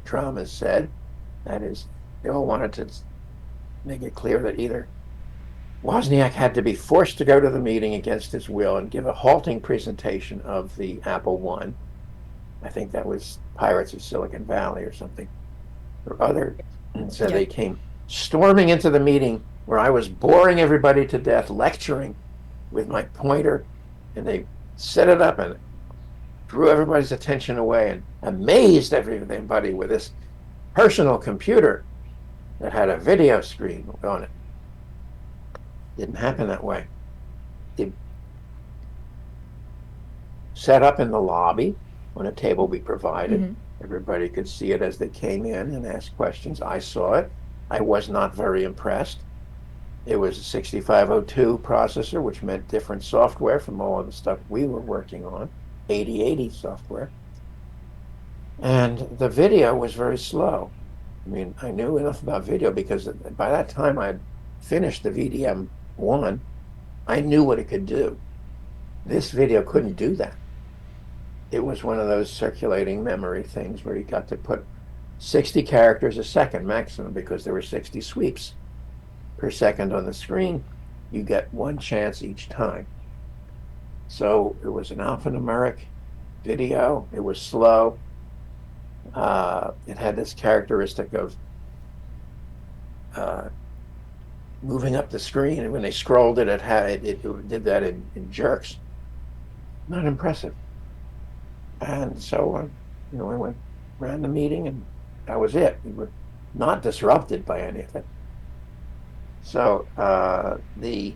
dramas said. That is, they all wanted to make it clear that either Wozniak had to be forced to go to the meeting against his will and give a halting presentation of the Apple I. I think that was Pirates of Silicon Valley or something, or other. And so they came storming into the meeting where I was boring everybody to death, lecturing with my pointer, and they set it up and drew everybody's attention away and amazed everybody with this personal computer that had a video screen on it. Didn't happen that way. It set up in the lobby when a table be provided. Mm-hmm. Everybody could see it as they came in and asked questions. I saw it. I was not very impressed. It was a 6502 processor, which meant different software from all of the stuff we were working on, 8080 software. And the video was very slow. I mean, I knew enough about video because by that time I'd finished the VDM1. I knew what it could do. This video couldn't do that. It was one of those circulating memory things where you got to put 60 characters a second maximum because there were 60 sweeps per second on the screen. You get one chance each time. So it was an alphanumeric video. It was slow. It had this characteristic of moving up the screen, and when they scrolled it, it did that in jerks. Not impressive. And so, I went ran the meeting, and that was it. We were not disrupted by anything. So the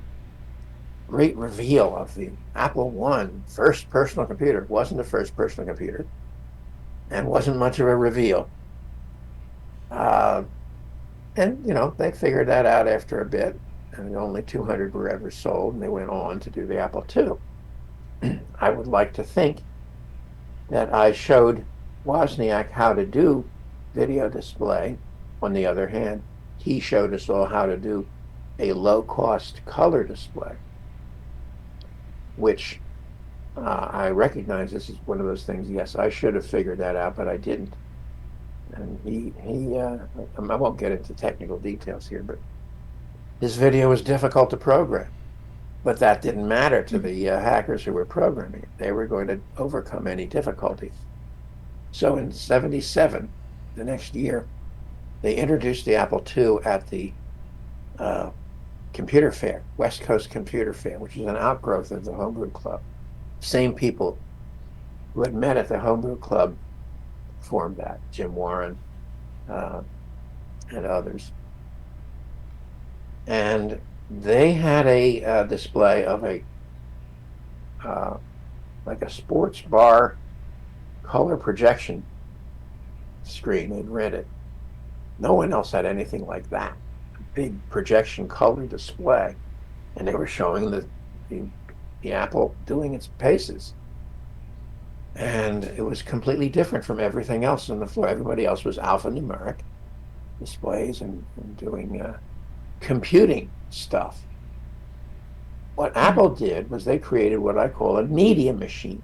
great reveal of the Apple I first personal computer wasn't the first personal computer, and wasn't much of a reveal. And they figured that out after a bit, and only 200 were ever sold, and they went on to do the Apple II. I would like to think that I showed Wozniak how to do video display. On the other hand, he showed us all how to do a low-cost color display, which I recognize this is one of those things, yes, I should have figured that out, but I didn't. And I won't get into technical details here, but his video was difficult to program. But that didn't matter to the hackers who were programming it. They were going to overcome any difficulties. So in '77, the next year, they introduced the Apple II at the computer fair, West Coast Computer Fair, which is an outgrowth of the Homebrew Club. Same people who had met at the Homebrew Club formed that, Jim Warren and others. And they had a display of like a sports bar color projection screen they'd rented. No one else had anything like that. A big projection color display. And they were showing the Apple doing its paces. And it was completely different from everything else on the floor. Everybody else was alphanumeric displays and doing computing stuff. What Apple did was they created what I call a media machine.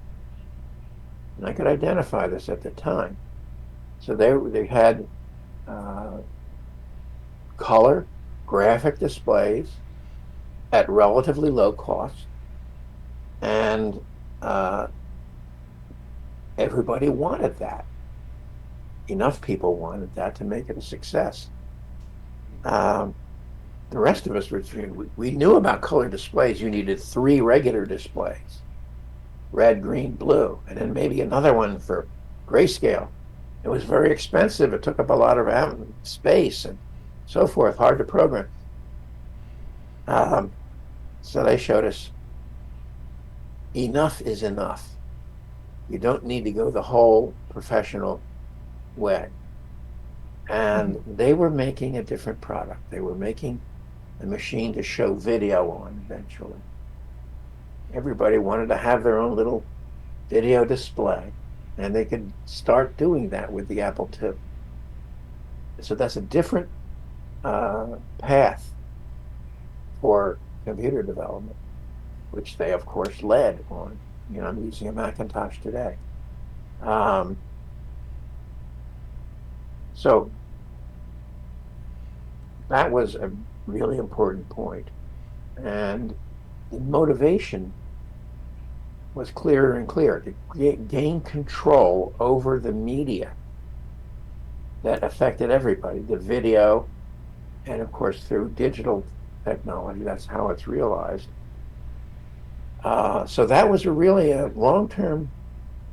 And I could identify this at the time. So they had color graphic displays at relatively low cost, and everybody wanted that. Enough people wanted that to make it a success. The rest of us we knew about color displays. You needed 3 regular displays, red, green, blue, and then maybe another one for grayscale. It was very expensive. It took up a lot of space and so forth, hard to program. So they showed us enough is enough. You don't need to go the whole professional way. And they were making a different product. They were making a machine to show video on eventually. Everybody wanted to have their own little video display, and they could start doing that with the Apple II. So that's a different path for computer development, which they, of course, led on. I'm using a Macintosh today. So that was a really important point. And the motivation was clearer and clearer to gain control over the media that affected everybody, the video, and of course through digital technology, that's how it's realized. So that was really a long-term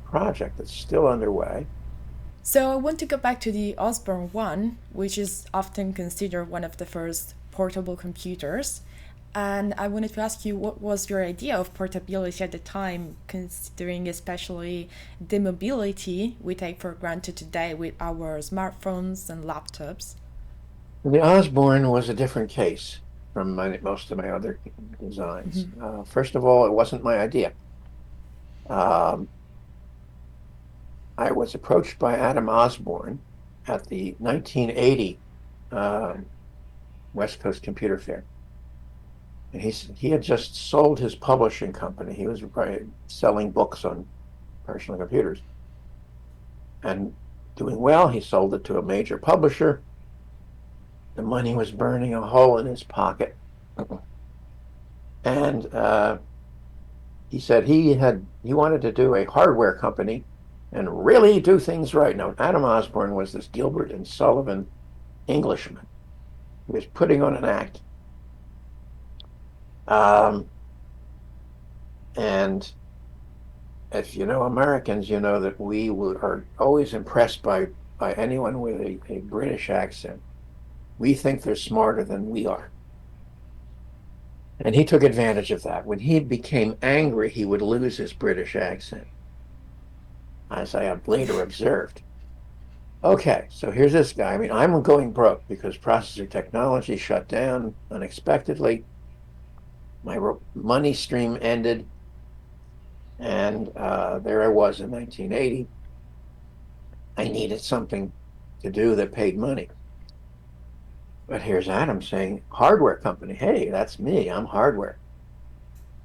project that's still underway. So I want to go back to the Osborne one, which is often considered one of the first portable computers. And I wanted to ask you, what was your idea of portability at the time, considering especially the mobility we take for granted today with our smartphones and laptops? The Osborne was a different case from most of my other designs. First of all, it wasn't my idea. Um, I was approached by Adam Osborne at the 1980 West Coast Computer Fair. And he had just sold his publishing company. He was selling books on personal computers and doing well. He sold it to a major publisher. The money was burning a hole in his pocket. And he said he wanted to do a hardware company and really do things right. Now, Adam Osborne was this Gilbert and Sullivan Englishman who was putting on an act. Um, and if you know Americans, you know that are always impressed by anyone with a British accent. We think they're smarter than we are. And he took advantage of that. When he became angry, he would lose his British accent, as I have later observed. Okay, so here's this guy. I mean, I'm going broke because processor technology shut down unexpectedly. My money stream ended, and there I was in 1980. I needed something to do that paid money. But here's Adam saying, hardware company. Hey, that's me. I'm hardware.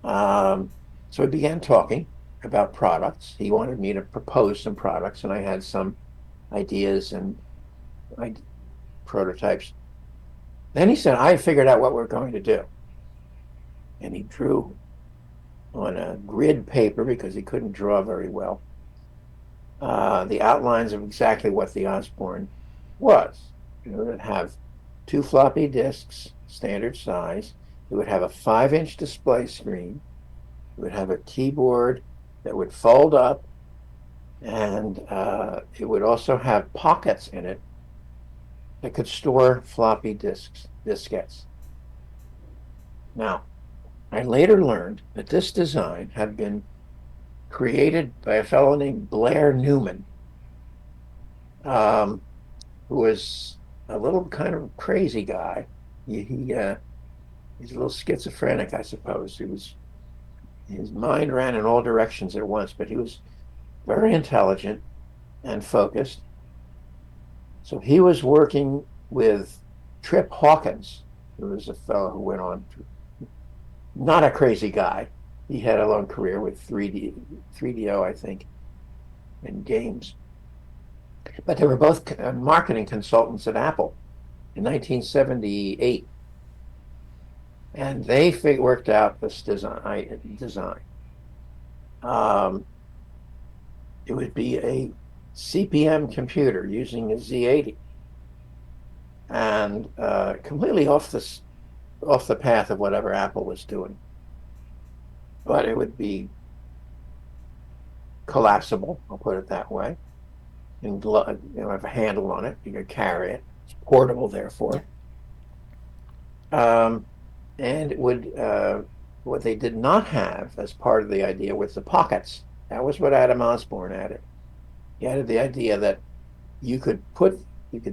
So we began talking about products. He wanted me to propose some products, and I had some ideas and prototypes. Then he said, I figured out what we're going to do. And he drew on a grid paper because he couldn't draw very well the outlines of exactly what the Osborne was. It would have two floppy disks, standard size. It would have a 5-inch display screen. It would have a keyboard that would fold up, and it would also have pockets in it that could store floppy diskettes. Now, I later learned that this design had been created by a fellow named Blair Newman, um, who was a little kind of crazy guy. He's a little schizophrenic, I suppose. His mind ran in all directions at once, but he was very intelligent and focused. So he was working with Trip Hawkins, who was a fellow who went on to, not a crazy guy. He had a long career with 3DO, I think, in games. But they were both marketing consultants at Apple in 1978. And they worked out this design. It would be a CP/M computer using a Z80, and completely off the path of whatever Apple was doing. But it would be collapsible, I'll put it that way, and have a handle on it. You could carry it. It's portable, therefore. And it would what they did not have as part of the idea was the pockets. That was what Adam Osborne added. He added the idea that you could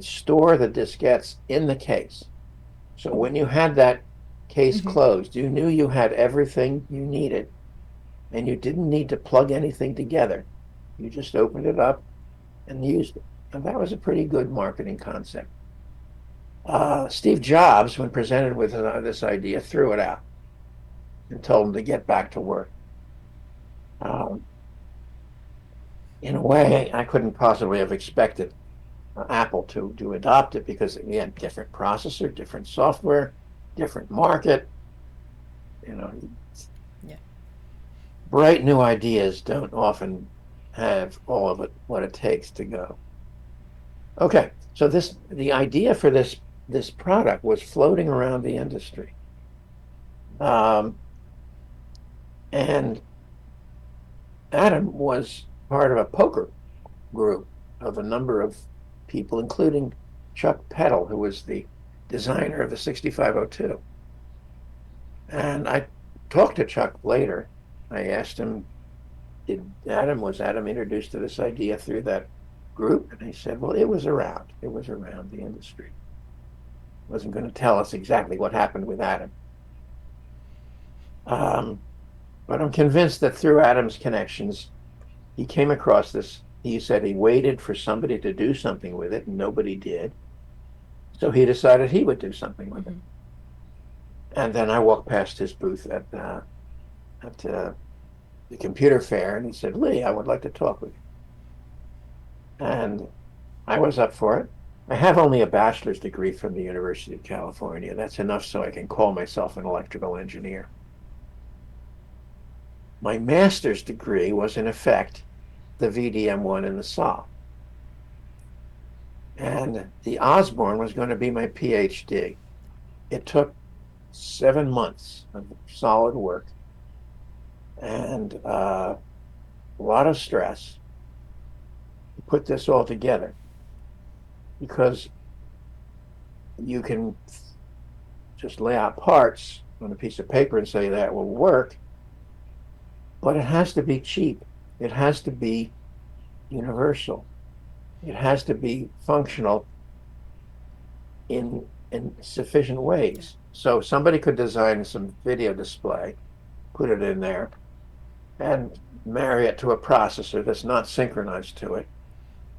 store the diskettes in the case. So when you had that case closed, you knew you had everything you needed, and you didn't need to plug anything together. You just opened it up and used it. And that was a pretty good marketing concept. Steve Jobs, when presented with this idea, threw it out and told him to get back to work. In a way, I couldn't possibly have expected Apple to adopt it because, again, different processor, different software, different market. You know, Yeah. bright new ideas don't often have all of it what it takes to go. Okay, so the idea for this product was floating around the industry, and Adam was part of a poker group of a number of people, including Chuck Peddle, who was the designer of the 6502. And I talked to Chuck later. I asked him, was Adam introduced to this idea through that group? And he said, well, it was around. It was around the industry. Wasn't going to tell us exactly what happened with Adam. But I'm convinced that through Adam's connections, he came across this. He said he waited for somebody to do something with it, and nobody did. So he decided he would do something with it. And then I walked past his booth at the computer fair, and he said, Lee, I would like to talk with you. And I was up for it. I have only a bachelor's degree from the University of California. That's enough so I can call myself an electrical engineer. My master's degree was, in effect, the VDM1 in the SAW. And the Osborne was going to be my PhD. It took 7 months of solid work and a lot of stress to put this all together, because you can just lay out parts on a piece of paper and say that will work, but it has to be cheap. It has to be universal. It has to be functional in sufficient ways. So somebody could design some video display, put it in there, and marry it to a processor that's not synchronized to it.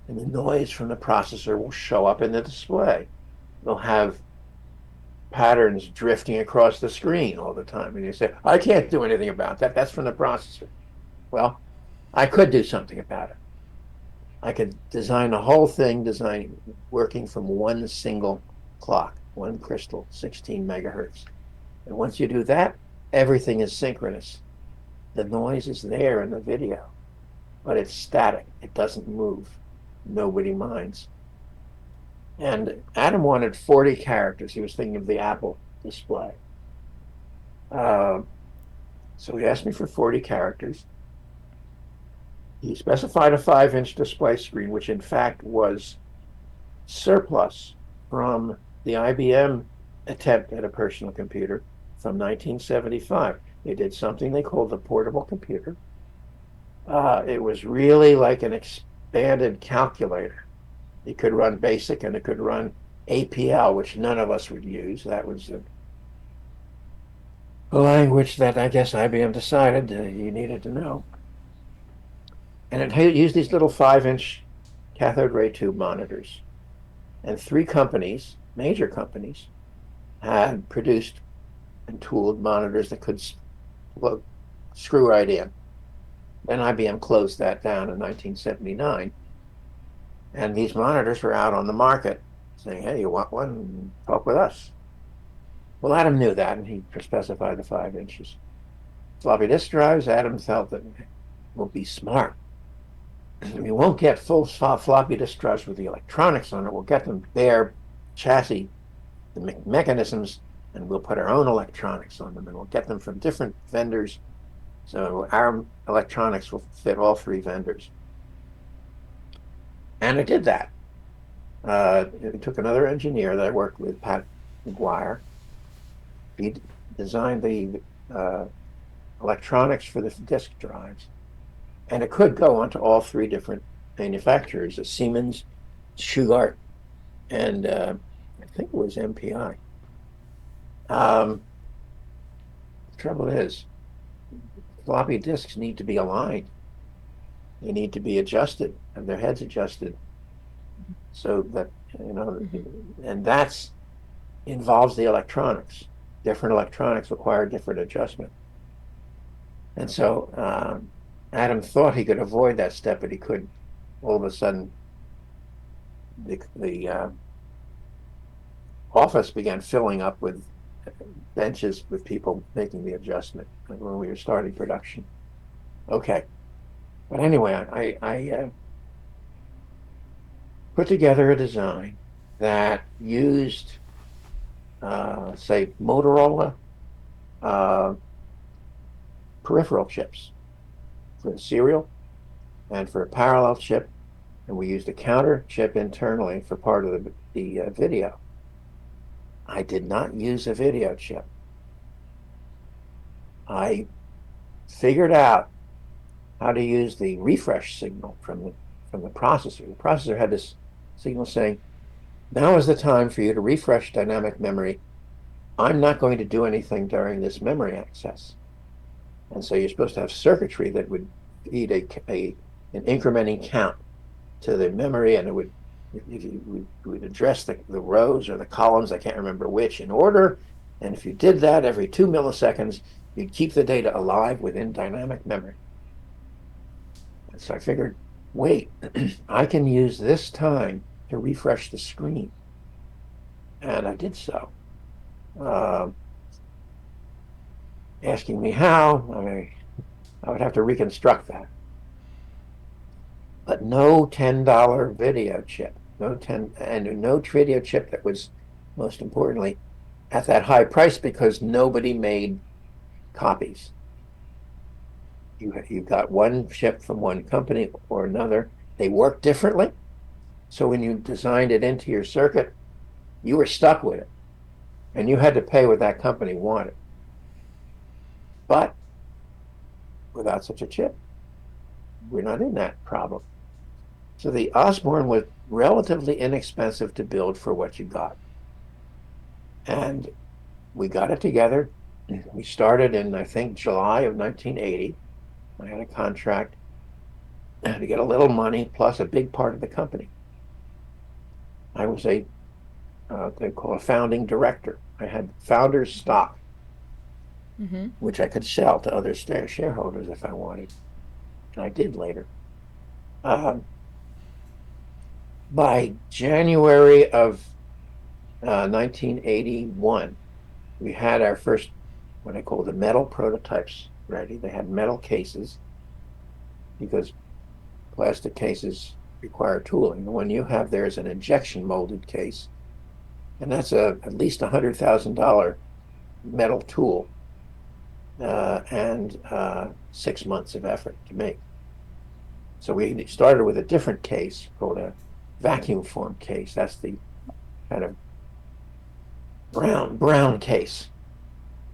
And the noise from the processor will show up in the display. They'll have patterns drifting across the screen all the time. And you say, I can't do anything about that. That's from the processor. Well, I could do something about it. I could design the whole thing, working from one single clock, one crystal, 16 megahertz. And once you do that, everything is synchronous. The noise is there in the video, but it's static. It doesn't move. Nobody minds. And Adam wanted 40 characters. He was thinking of the Apple display. So he asked me for 40 characters. He specified a 5-inch display screen, which in fact was surplus from the IBM attempt at a personal computer from 1975. They did something they called the portable computer. It was really like an expanded calculator. It could run BASIC and it could run APL, which none of us would use. That was a language that I guess IBM decided you needed to know. And it used these little 5-inch cathode ray tube monitors. And 3 companies, major companies, had produced and tooled monitors that could screw right in. Then IBM closed that down in 1979. And these monitors were out on the market saying, hey, you want one? Talk with us. Well, Adam knew that, and he specified the 5 inches. Floppy disk drives, Adam felt that we'll be smart. We won't get full floppy disk drives with the electronics on it. We'll get them bare chassis, the mechanisms, and we'll put our own electronics on them, and we'll get them from different vendors. So our electronics will fit all 3 vendors. And it did that. It took another engineer that I worked with, Pat McGuire. He designed the electronics for the disk drives. And it could go onto all 3 different manufacturers, Siemens, Shugart, and I think it was MPI. The trouble is, floppy disks need to be aligned. They need to be adjusted, and their heads adjusted, so that, and that's involves the electronics. Different electronics require different adjustment. And so Adam thought he could avoid that step, but he couldn't. All of a sudden, the office began filling up with benches with people making the adjustment when we were starting production. Okay. But anyway, I put together a design that used, say, Motorola peripheral chips for a serial and for a parallel chip and we used a counter chip internally for part of the video. I did not use a video chip. I figured out how to use the refresh signal from the processor. The processor had this signal saying, now is the time for you to refresh dynamic memory. I'm not going to do anything during this memory access. And so you're supposed to have circuitry that would feed an incrementing count to the memory, and it would address the rows or the columns, I can't remember which, in order. And if you did that every 2 milliseconds, you'd keep the data alive within dynamic memory. And so I figured, wait, I can use this time to refresh the screen. And I did so. Asking me how, I would have to reconstruct that. But no $10 video chip, no video chip that was, most importantly, at that high price, because nobody made copies. You got one chip from one company or another. They work differently. So when you designed it into your circuit, you were stuck with it. And you had to pay what that company wanted. But without such a chip, we're not in that problem. So the Osborne was relatively inexpensive to build for what you got. And we got it together. We started in, I think, July of 1980. I had a contract to get a little money plus a big part of the company. I was they call a founding director. I had founder's stock, which I could sell to other shareholders if I wanted. And I did later. By January of 1981, we had our first, what I call the metal prototypes ready. They had metal cases because plastic cases require tooling. The one you have there is an injection molded case, and that's at least $100,000 metal tool and 6 months of effort to make. So we started with a different case called a vacuum form case. That's the kind of brown case,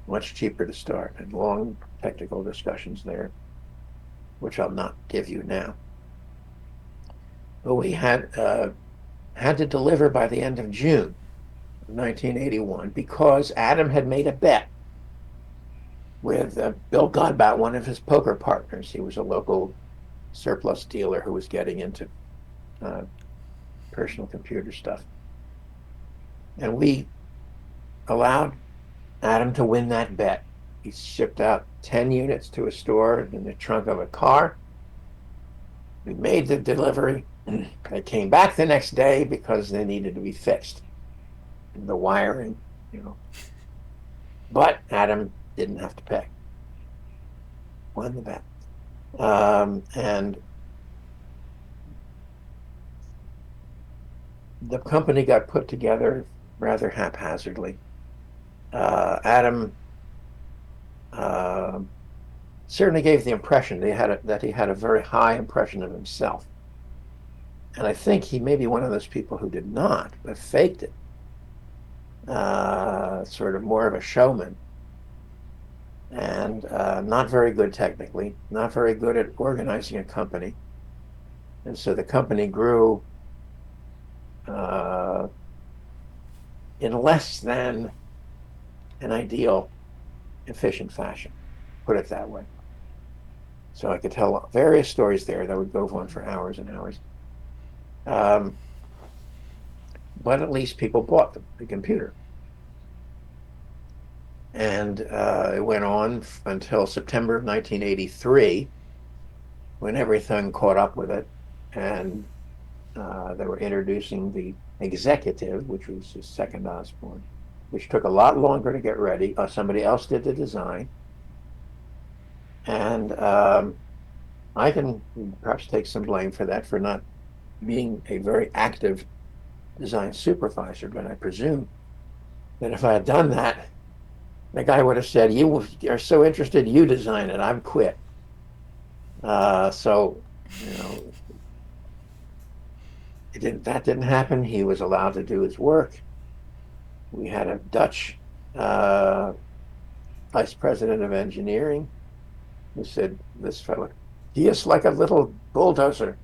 much cheaper to start, and long technical discussions there, which I'll not give you now. But we had to deliver by the end of June of 1981 because Adam had made a bet with Bill Godbout, one of his poker partners. He was a local surplus dealer who was getting into personal computer stuff. And we allowed Adam to win that bet. He shipped out 10 units to a store in the trunk of a car. We made the delivery. They came back the next day because they needed to be fixed. The wiring, But Adam didn't have to pay. Won the bet. And the company got put together rather haphazardly. Adam certainly gave the impression that he had a very high impression of himself. And I think he may be one of those people who did not, but faked it. Sort of more of a showman. And not very good technically, not very good at organizing a company. And so the company grew in less than an ideal, efficient fashion, put it that way. So I could tell various stories there that would go on for hours and hours. But at least people bought the computer. And it went on until September of 1983, when everything caught up with it, and they were introducing the Executive, which was his second Osborne, which took a lot longer to get ready. Somebody else did the design. And I can perhaps take some blame for that, for not being a very active design supervisor, but I presume that if I had done that, the guy would have said, "You are so interested, you design it, I've quit." So, that didn't happen. He was allowed to do his work. We had a Dutch uh, vice president of engineering who said, this fellow, he is like a little bulldozer.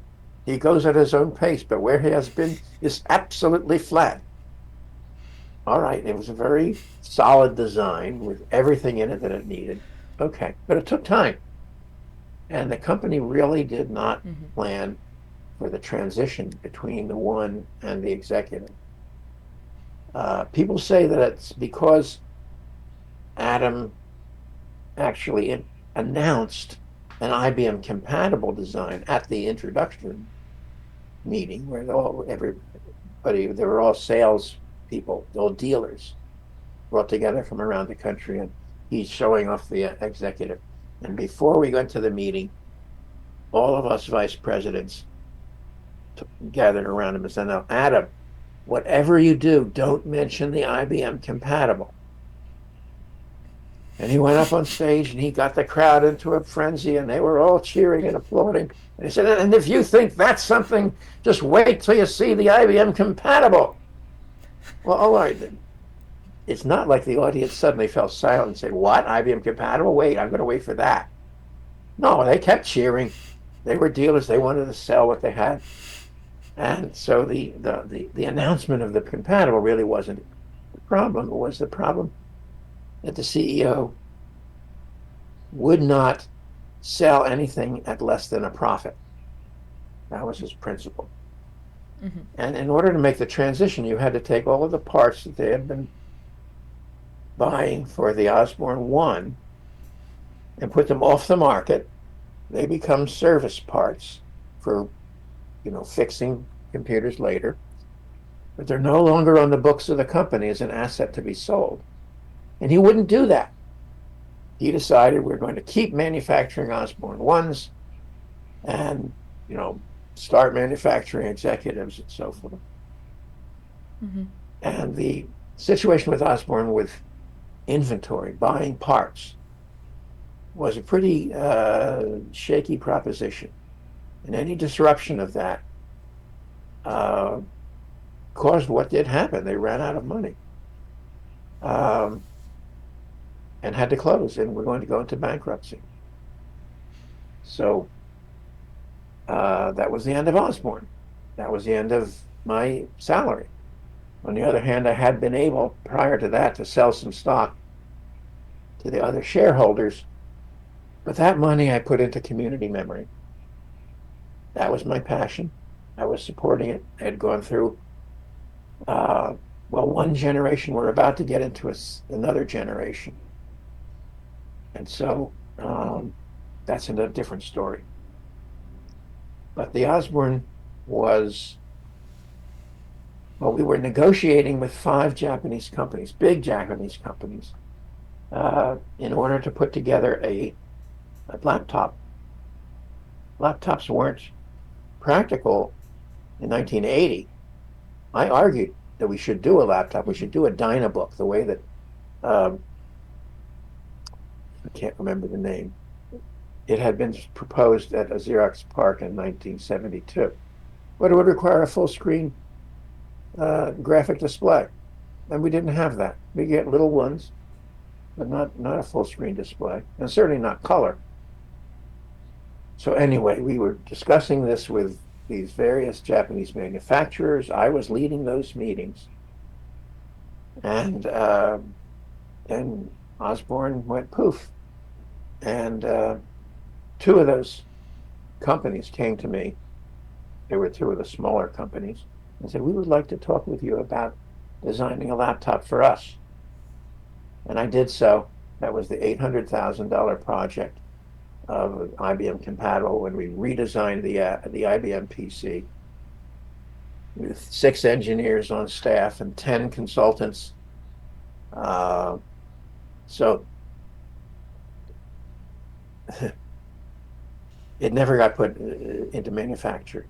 He goes at his own pace, but where he has been is absolutely flat. All right, it was a very solid design with everything in it that it needed. Okay, but it took time. And the company really did not plan for the transition between the one and the executive. People say that it's because Adam actually announced an IBM compatible design at the introduction meeting where everybody, they were all sales people, all dealers brought together from around the country, and he's showing off the executive. And before we went to the meeting, all of us vice presidents gathered around him and said, now, Adam, whatever you do, don't mention the IBM compatible. And he went up on stage and he got the crowd into a frenzy and they were all cheering and applauding. And he said, and if you think that's something, just wait till you see the IBM compatible. Well, all right, then. It's not like the audience suddenly fell silent and said, what, IBM compatible? Wait, I'm going to wait for that. No, they kept cheering. They were dealers. They wanted to sell what they had. And so the announcement of the compatible really wasn't the problem. It was the problem that the CEO would not sell anything at less than a profit. That was his principle. And in order to make the transition, you had to take all of the parts that they had been buying for the Osborne 1 and put them off the market. They become service parts for, fixing computers later. But they're no longer on the books of the company as an asset to be sold. And he wouldn't do that. He decided we're going to keep manufacturing Osborne 1s and, start manufacturing executives and so forth. And the situation with Osborne with inventory, buying parts, was a pretty shaky proposition. And any disruption of that caused what did happen. They ran out of money and had to close, and we're going to go into bankruptcy. So that was the end of Osborne. That was the end of my salary. On the other hand, I had been able, prior to that, to sell some stock to the other shareholders. But that money I put into community memory. That was my passion. I was supporting it. I had gone through, one generation. We're about to get into another generation. And so that's a different story. But the Osborne was, we were negotiating with 5 Japanese companies, big Japanese companies, in order to put together a laptop. Laptops weren't practical in 1980. I argued that we should do a laptop. We should do a Dynabook, the way that, I can't remember the name. It had been proposed at a Xerox PARC in 1972. But it would require a full screen graphic display. And we didn't have that. We get little ones, but not a full screen display, and certainly not color. So anyway, we were discussing this with these various Japanese manufacturers. I was leading those meetings. And then Osborne went poof. And 2 of those companies came to me. They were 2 of the smaller companies and said, we would like to talk with you about designing a laptop for us. And I did so. That was the $800,000 project of IBM compatible when we redesigned the IBM PC with 6 engineers on staff and 10 consultants. So it never got put into manufacture.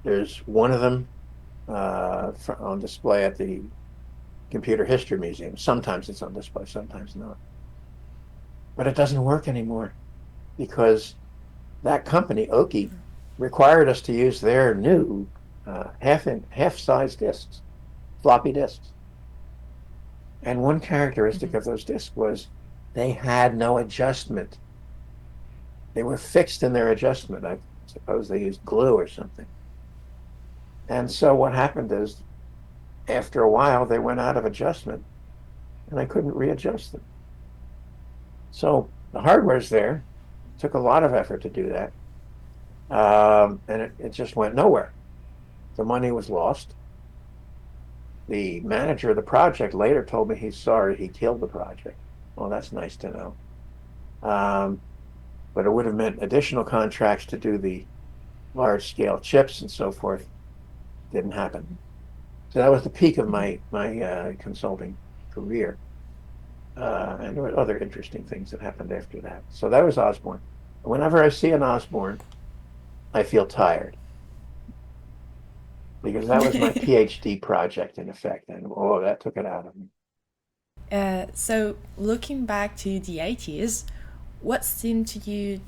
There's one of them on display at the Computer History Museum. Sometimes it's on display, sometimes not. But it doesn't work anymore because that company, Oki, required us to use their new half-size disks, floppy disks. And one characteristic Mhm. of those disks was they had no adjustment. They were fixed in their adjustment. I suppose they used glue or something. And so what happened is, after a while, they went out of adjustment, and I couldn't readjust them. So the hardware's there. It took a lot of effort to do that. And it just went nowhere. The money was lost. The manager of the project later told me he's sorry he killed the project. Well, that's nice to know. Um, but it would have meant additional contracts to do the large scale chips and so forth. Didn't happen. So that was the peak of Mhm. my consulting career. And there were other interesting things that happened after that. So that was Osborne. Whenever I see an Osborne, I feel tired because that was my PhD project in effect. And oh, that took it out of me. So, looking back to the 80s, what seemed to you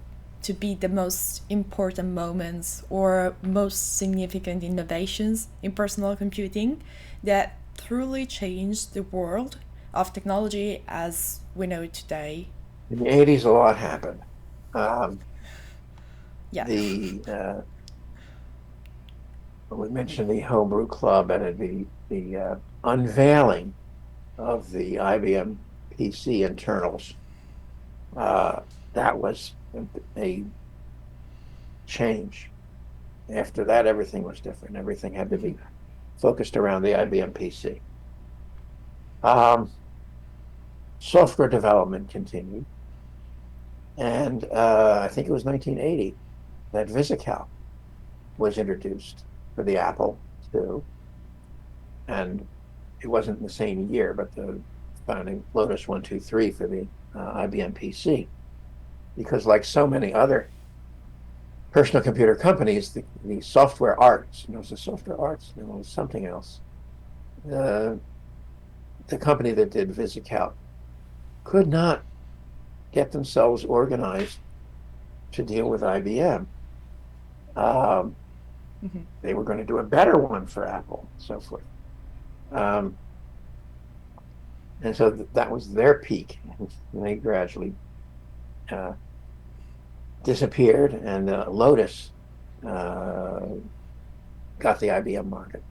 to be the most important moments or most significant innovations in personal computing that truly changed the world of technology as we know it today? In the 80s, a lot happened. Um, Yeah. the We mentioned the Homebrew Club and the unveiling of the IBM PC internals. Uh, that was a change. After that, everything was different. Everything had to Mhm. be focused around the IBM PC. Um, Software development continued, and I think it was 1980 that VisiCalc was introduced for the Apple II, and it wasn't the same year, but the founding Lotus 123 for the IBM PC, because like so many other personal computer companies, the software arts, it was the software arts, it was something else. Uh, the company that did VisiCalc could not get themselves organized to deal with IBM. Um, Mhm. they were going to do a better one for Apple, and so forth. Um, and so that was their peak. And they gradually uh, disappeared, and Lotus uh, got the IBM market.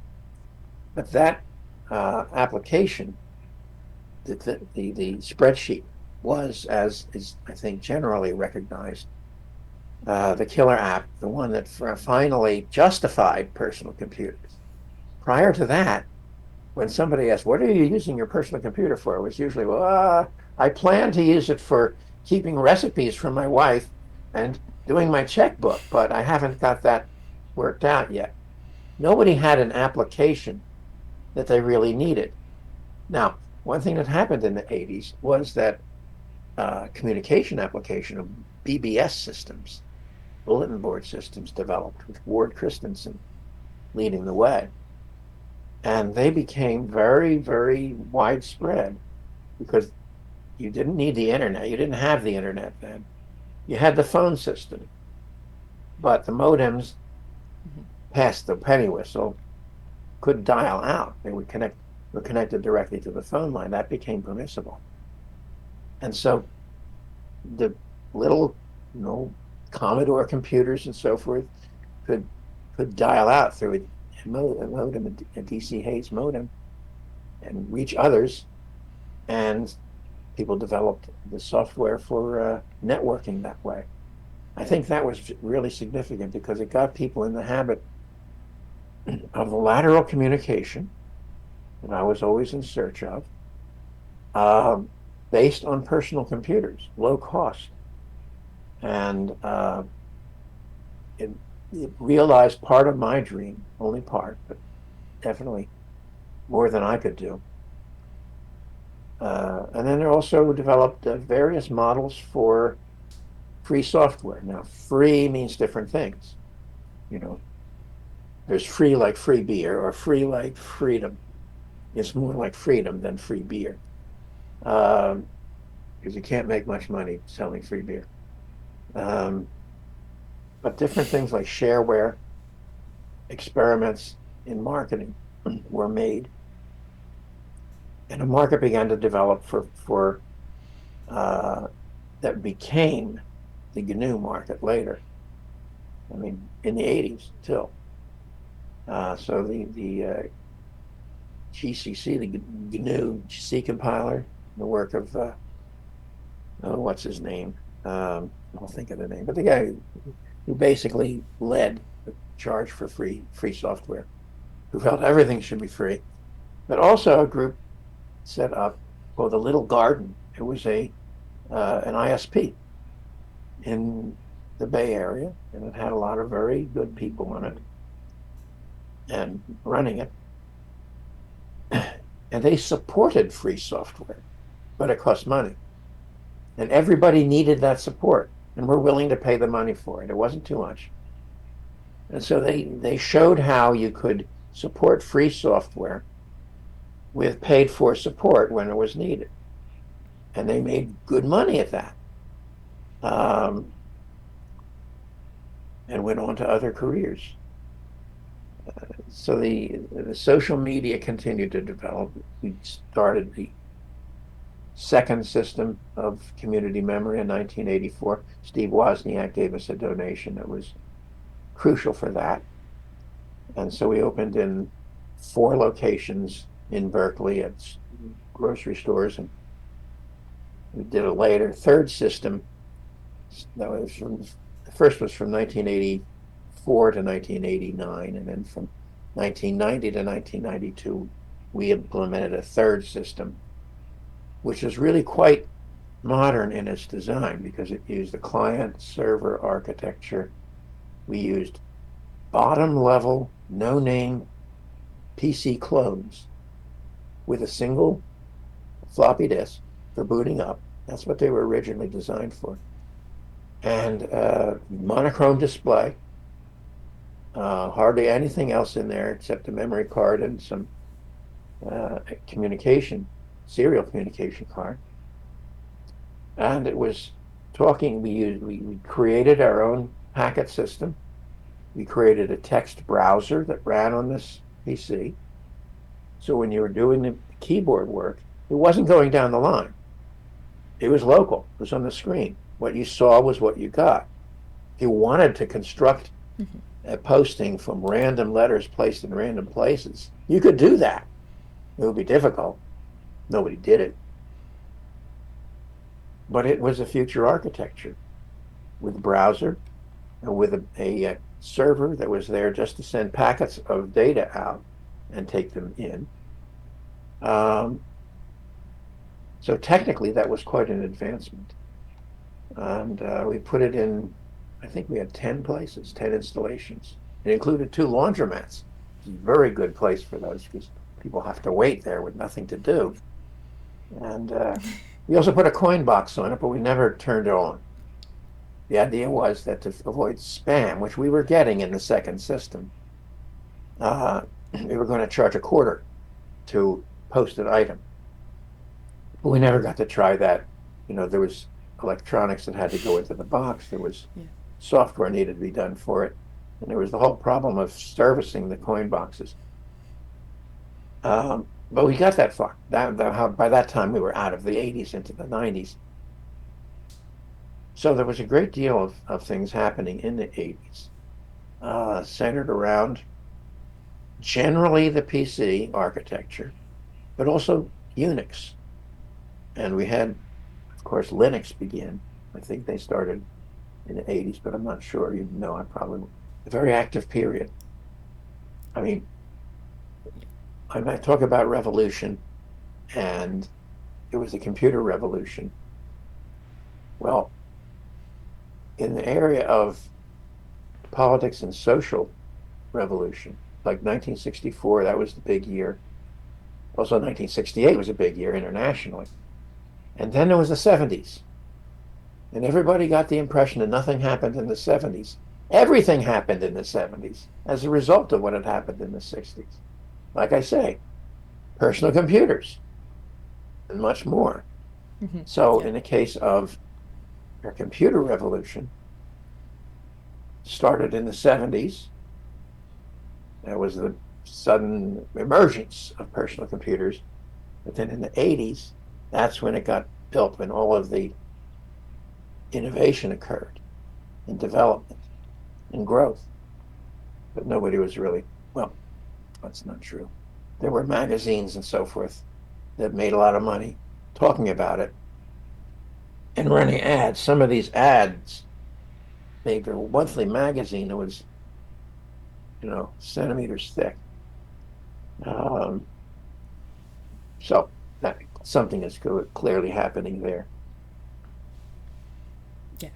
But that application, the spreadsheet, was, as is I think generally recognized, the killer app, the one that finally justified personal computers. Prior to that, when somebody asked, "What are you using your personal computer for?" it was usually, "Well, I plan to use it for keeping recipes from my wife and doing my checkbook, but I haven't got that worked out yet." Nobody had an application that they really needed. Now, one thing that happened in the 80s was that communication application of BBS systems, bulletin board systems, developed with Ward Christensen leading the way. And they became very, very widespread because you didn't need the internet. You didn't have the internet then. You had the phone system, but the modems past the penny whistle could dial out. They would were connected directly to the phone line. That became permissible. And so the little, you know, Commodore computers and so forth could could dial out through a modem, a DC Hayes modem, and reach others. And people developed the software for networking that way. I think that was really significant because it got people in the habit of the lateral communication that I was always in search of, um, based on personal computers, low cost. And it, it realized part of my dream, only part, but definitely more than I could do. And then they also developed various models for free software. Now, free means different things. You know, there's free like free beer or free like freedom. It's more like freedom than free beer, um, because you can't make much money selling free beer. Um, but different things like shareware, experiments in marketing were made, and a market began to develop for that became the GNU market later. I mean, in the 80s still. So the GCC, the GNU C compiler, the work of what's his name? I'll think of the name, but the guy who basically led the charge for free software, who felt everything should be free, but also a group set up called the Little Garden. It was an ISP in the Bay Area, and it had a lot of very good people on it and running it. And they supported free software, but it cost money. And everybody needed that support, and we're willing to pay the money for it. It wasn't too much. And so they showed how you could support free software with paid for support when it was needed. And they made good money at that. And went on to other careers. So the social media continued to develop. We started the second system of community memory in 1984. Steve Wozniak gave us a donation that was crucial for that. And so we opened in 4 locations in Berkeley at grocery stores, and we did a later third system. That was the first was from 1984 to 1989, and then from 1990 to 1992, we implemented a third system, which is really quite modern in its design because it used the client-server architecture. We used bottom-level, no-name PC clones with a single floppy disk for booting up. That's what they were originally designed for. And monochrome display. Hardly anything else in there except a memory card and some serial communication card. And it was talking, we created our own packet system. We created a text browser that ran on this PC. So when you were doing the keyboard work, it wasn't going down the line. It was local. It was on the screen. What you saw was what you got. If you wanted to construct a posting from random letters placed in random places, you could do that. It would be difficult. Nobody did it. But it was a future architecture with a browser and with a server that was there just to send packets of data out and take them in. So technically, that was quite an advancement. And we put it in, I think we had 10 places, 10 installations. It included 2 laundromats. It's a very good place for those because people have to wait there with nothing to do. And we also put a coin box on it, but we never turned it on. The idea was that to avoid spam, which we were getting in the second system, we were going to charge a quarter to post an item. But we never got to try that. There was electronics that had to go into the box. There was software needed to be done for it. And there was the whole problem of servicing the coin boxes. But we got that far. By that time, we were out of the 80s into the 90s. So there was a great deal of things happening in the 80s, centered around generally the PC architecture, but also Unix. And we had, of course, Linux begin. I think they started in the 80s, but I'm not sure. I probably, a very active period. I mean, I might talk about revolution, and it was the computer revolution. Well, in the area of politics and social revolution, like 1964, that was the big year. Also, 1968 was a big year internationally. And then there was the 70s. And everybody got the impression that nothing happened in the 70s. Everything happened in the 70s as a result of what had happened in the 60s. Like I say, personal computers and much more. So in the case of our computer revolution, started in the 70s, That was the sudden emergence of personal computers. But then in the 80s, that's when it got built, when all of the innovation occurred and development and growth. But nobody was really, well, that's not true. There were magazines and so forth that made a lot of money talking about it and running ads. Some of these ads made their monthly magazine that was, centimeters thick. Um, so that something is clearly happening there. Yeah.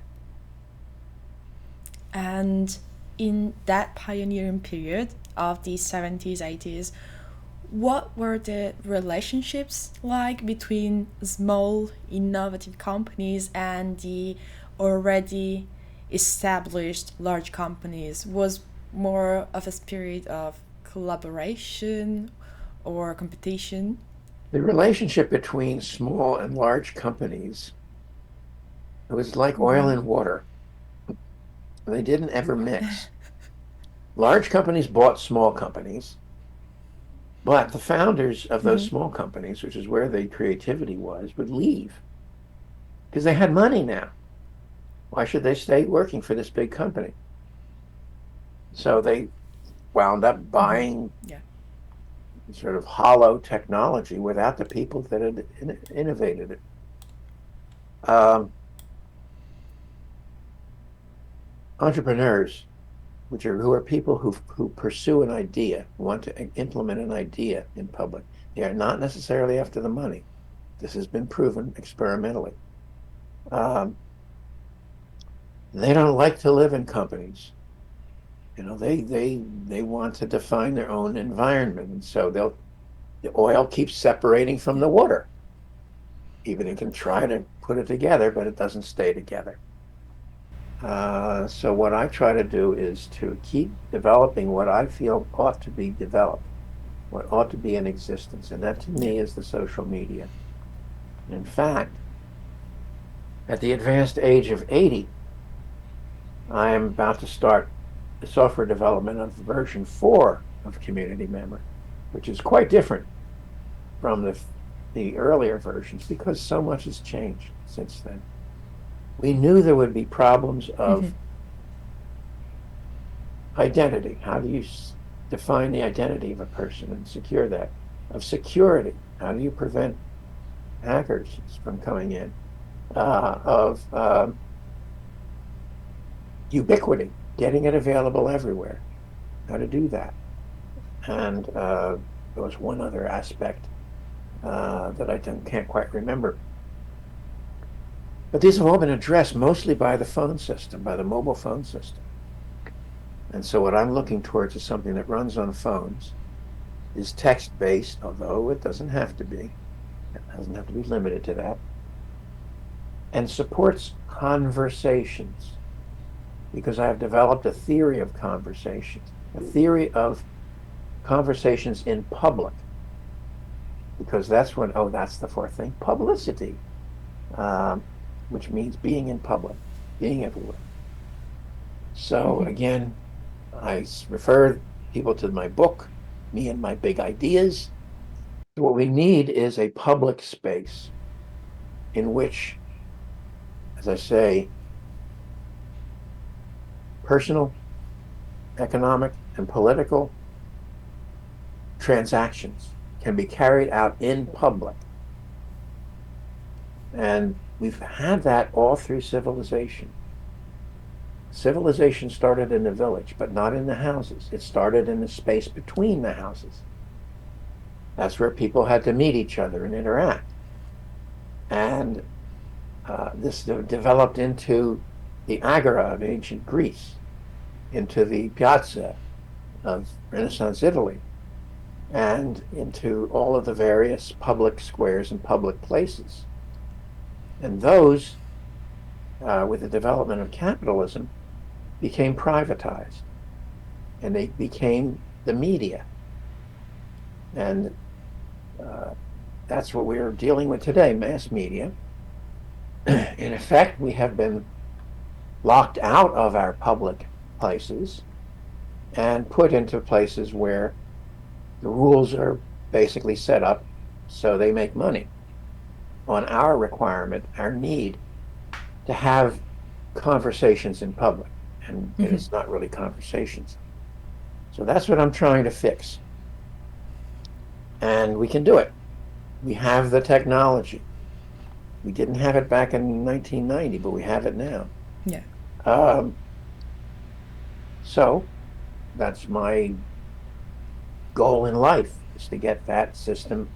And in that pioneering period of the 70s, 80s, what were the relationships like between small, innovative companies and the already established large companies? Was more of a spirit of collaboration or competition? The relationship between small and large companies, it was like oil and water. They didn't ever mix. Large companies bought small companies, but the founders of those small companies, which is where the creativity was, would leave because they had money now. Why should they stay working for this big company? So they wound up buying Yeah. sort of hollow technology without the people that had innovated it. Um, Entrepreneurs, who are people who pursue an idea, want to implement an idea in public. They are not necessarily after the money. This has been proven experimentally. Um, they don't like to live in companies. They want to define their own environment, and so the oil keeps separating from the water. Even it can try to put it together, but it doesn't stay together. So what I try to do is to keep developing what I feel ought to be developed, what ought to be in existence, and that to Yeah. me is the social media. In fact, at the advanced age of 80, I am about to start the software development of version 4 of Community Memory, which is quite different from the earlier versions because so much has changed since then. We knew there would be problems of identity. How do you define the identity of a person and secure that? Of security, how do you prevent hackers from coming in? Of ubiquity, getting it available everywhere, how to do that. And there was one other aspect that I can't quite remember. But these have all been addressed mostly by the phone system, by the mobile phone system. And so what I'm looking towards is something that runs on phones, is text-based, although it doesn't have to be. It doesn't have to be limited to that. And supports conversations, because I have developed a theory of conversations, a theory of conversations in public, because that's the fourth thing, publicity, which means being in public, being everywhere. So again, I refer people to my book, Me and My Big Ideas. What we need is a public space in which, as I say, personal, economic, and political transactions can be carried out in public. And we've had that all through civilization. Civilization started in the village, but not in the houses. It started in the space between the houses. That's where people had to meet each other and interact. And this developed into the agora of ancient Greece, into the piazza of Renaissance Italy, and into all of the various public squares and public places. And those, with the development of capitalism, became privatized, and they became the media. And that's what we're dealing with today, mass media. In effect, we have been locked out of our public places and put into places where the rules are basically set up so they make money on our requirement, our need to have conversations in public. And Hmm. it's not really conversations. So that's what I'm trying to fix. And we can do it. We have the technology. We didn't have it back in 1990, but we have it now. Yeah. Um, so that's my goal in life is to get that system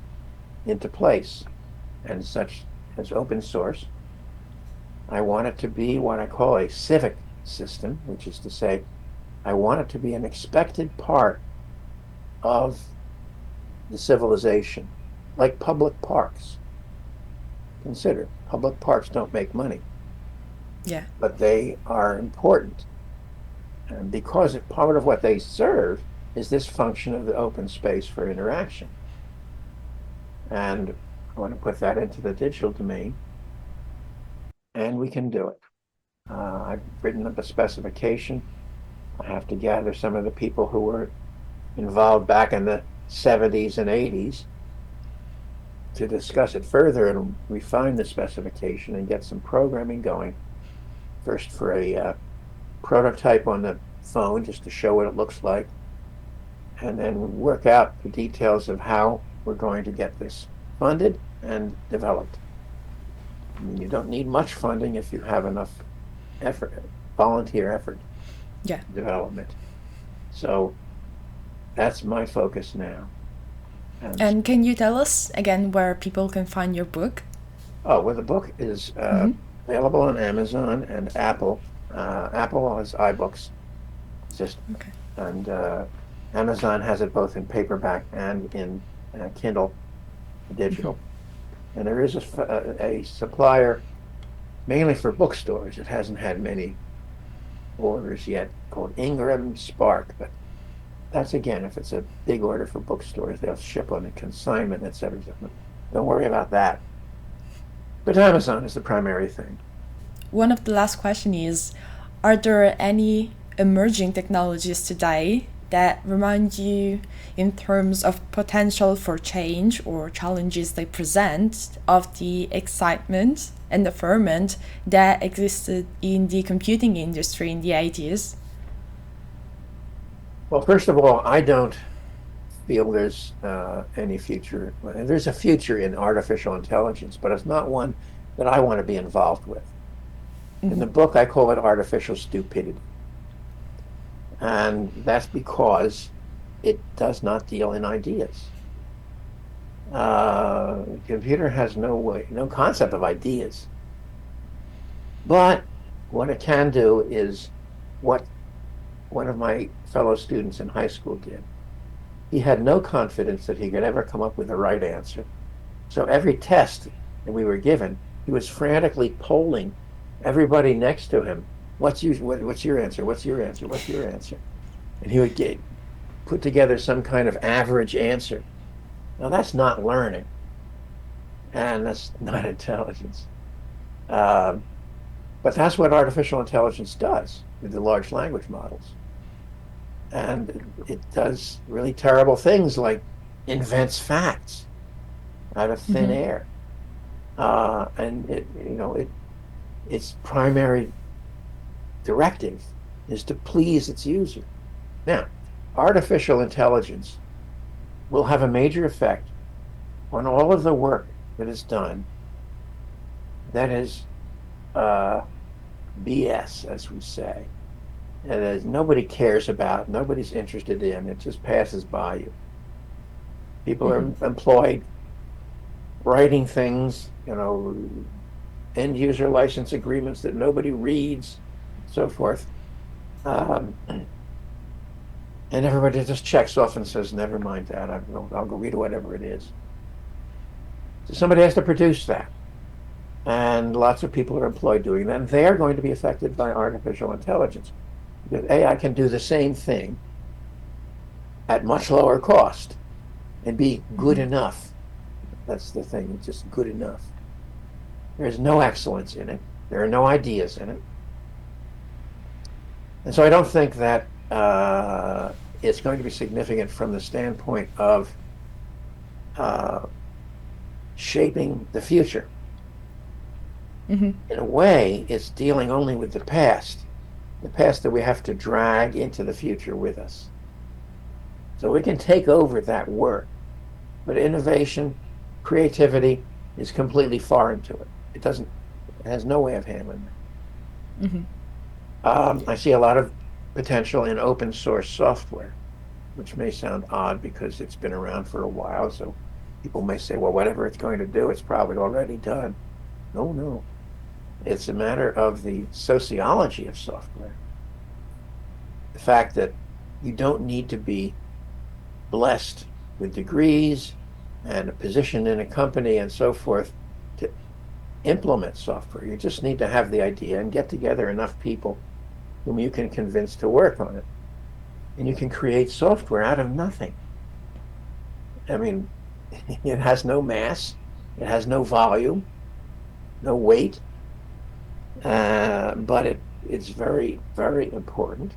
into place. And such as open source, I want it to be what I call a civic system, which is to say, I want it to be an expected part of the civilization, like public parks. Consider public parks don't make money, Yeah. but they are important. And because part of what they serve is this function of the open space for interaction. And I want to put that into the digital domain, and we can do it. I've written up a specification. I have to gather some of the people who were involved back in the 70s and 80s to discuss it further and refine the specification and get some programming going. First for a prototype on the phone just to show what it looks like, and then work out the details of how we're going to get this funded and developed. I mean, you don't need much funding if you have enough effort, volunteer effort, Yeah. development. So that's my focus now. And And can you tell us again where people can find your book? oh, well, the book is Hmm. available on Amazon and Apple. Apple has iBooks, just Okay. and Amazon has it both in paperback and in Kindle digital. And there is a supplier mainly for bookstores. It hasn't had many orders yet called Ingram Spark, but that's again, if it's a big order for bookstores, they'll ship on a consignment, et cetera, et cetera. Don't worry about that. But Amazon is the primary thing. One of the last questions is, are there any emerging technologies today that remind you, in terms of potential for change or challenges they present, of the excitement and the ferment that existed in the computing industry in the 80s? Well, first of all, I don't feel there's any future. There's a future in artificial intelligence, but it's not one that I want to be involved with. In the book, I call it artificial stupidity. And that's because it does not deal in ideas. Computer has no way, no concept of ideas. But what it can do is what one of my fellow students in high school did. He had no confidence that he could ever come up with the right answer. So every test that we were given, he was frantically polling everybody next to him. What's your answer? What's your answer? What's your answer? And he would put together some kind of average answer. Now that's not learning, and that's not intelligence. Um, but that's what artificial intelligence does with the large language models. And it does really terrible things like invents facts out of thin Mm-hmm. air. And its primary directive is to please its user. Now, artificial intelligence will have a major effect on all of the work that is done that is uh, BS, as we say, and that nobody cares about, nobody's interested in, it just passes by you. People are Mm-hmm. employed writing things, end user license agreements that nobody reads, so forth. Um, and everybody just checks off and says, never mind that, I'll go read whatever it is. So somebody has to produce that. And lots of people are employed doing that. And they're going to be affected by artificial intelligence. Because AI can do the same thing at much lower cost and be good Mm-hmm. enough. That's the thing, it's just good enough. There's no excellence in it. There are no ideas in it. And so I don't think that it's going to be significant from the standpoint of uh, shaping the future. Mm-hmm. In a way, it's dealing only with the past that we have to drag into the future with us. So we can take over that work, but innovation, creativity is completely foreign to it. It has no way of handling that. Mm-hmm. I see a lot of potential in open source software, which may sound odd because it's been around for a while. So people may say, well, whatever it's going to do, it's probably already done. No, no. It's a matter of the sociology of software. The fact that you don't need to be blessed with degrees and a position in a company and so forth to implement software. You just need to have the idea and get together enough people whom you can convince to work on it. And you can create software out of nothing. I mean, it has no mass, it has no volume, no weight, but it's very, very important.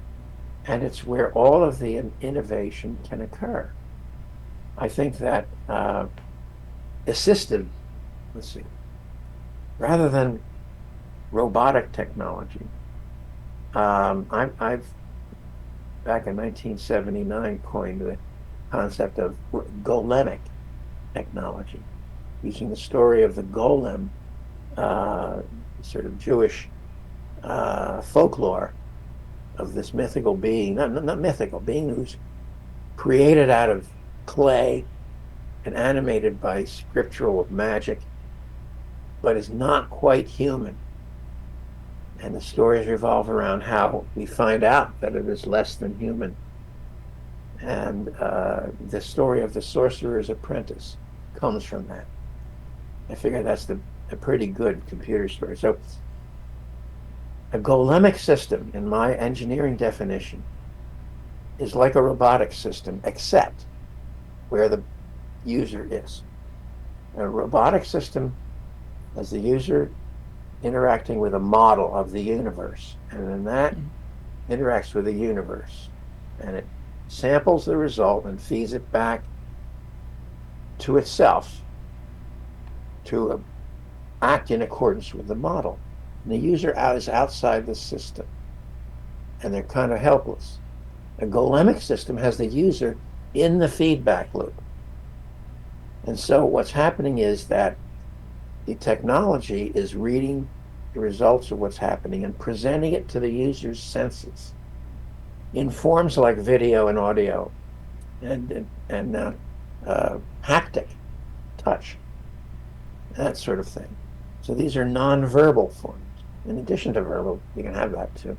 And it's where all of the innovation can occur. I think that assisted, let's see, rather than robotic technology, I've back in 1979 coined the concept of golemic technology, using the story of the golem, uh, sort of Jewish folklore of this mythical being, not mythical, being who's created out of clay and animated by scriptural magic, but is not quite human. And the stories revolve around how we find out that it is less than human. And the story of the sorcerer's apprentice comes from that. I figure that's a pretty good computer story. So a golemic system, in my engineering definition, is like a robotic system, except where the user is. A robotic system has the user interacting with a model of the universe, and then that interacts with the universe, and it samples the result and feeds it back to itself to act in accordance with the model. And the user is outside the system, and they're kind of helpless. A golemic system has the user in the feedback loop. And so what's happening is that the technology is reading the results of what's happening and presenting it to the user's senses in forms like video and audio and haptic, touch, that sort of thing. So these are nonverbal forms. In addition to verbal, you can have that too.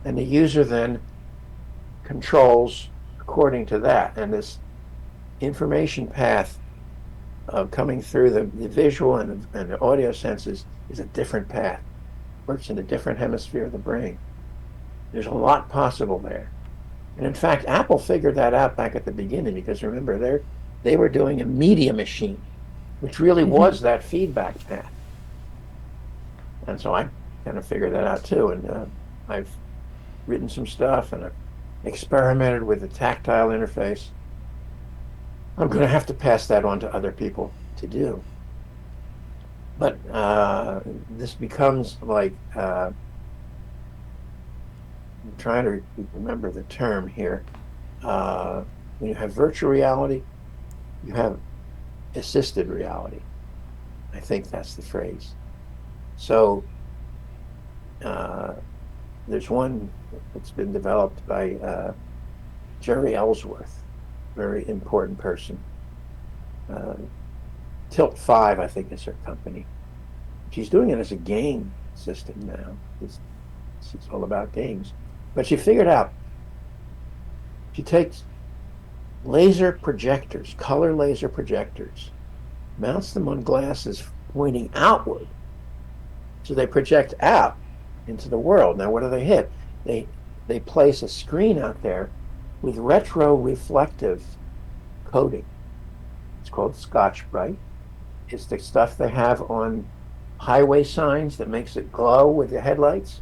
And the user then controls according to that. And this information path coming through the visual and the audio senses is a different path. Works in a different hemisphere of the brain. There's a lot possible there. And in fact, Apple figured that out back at the beginning, because remember, they were doing a media machine, which really was that feedback path. And so I kind of figured that out too. And I've written some stuff and I've experimented with the tactile interface. I'm going to have to pass that on to other people to do. But this becomes like, I'm trying to remember the term here. When you have virtual reality, you have assisted reality. I think that's the phrase. So there's one that's been developed by Jerry Ellsworth, very important person. Tilt 5, I think, is her company. She's doing it as a game system now. It's all about games. But she figured out, she takes laser projectors, color laser projectors, mounts them on glasses pointing outward. So they project out into the world. Now, what do they hit? They place a screen out there with retroreflective coating. It's called Scotch-Brite. It's the stuff they have on highway signs that makes it glow with the headlights.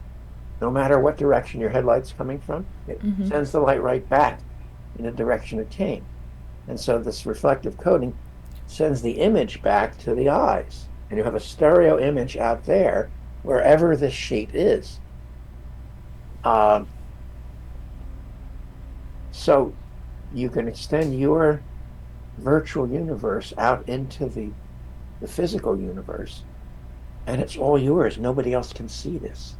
no matter what direction your headlight's coming from, it sends the light right back in the direction it came. And so this reflective coating sends the image back to the eyes. And you have a stereo image out there wherever this sheet is. So you can extend your virtual universe out into the physical universe, and it's all yours. Nobody else can see this.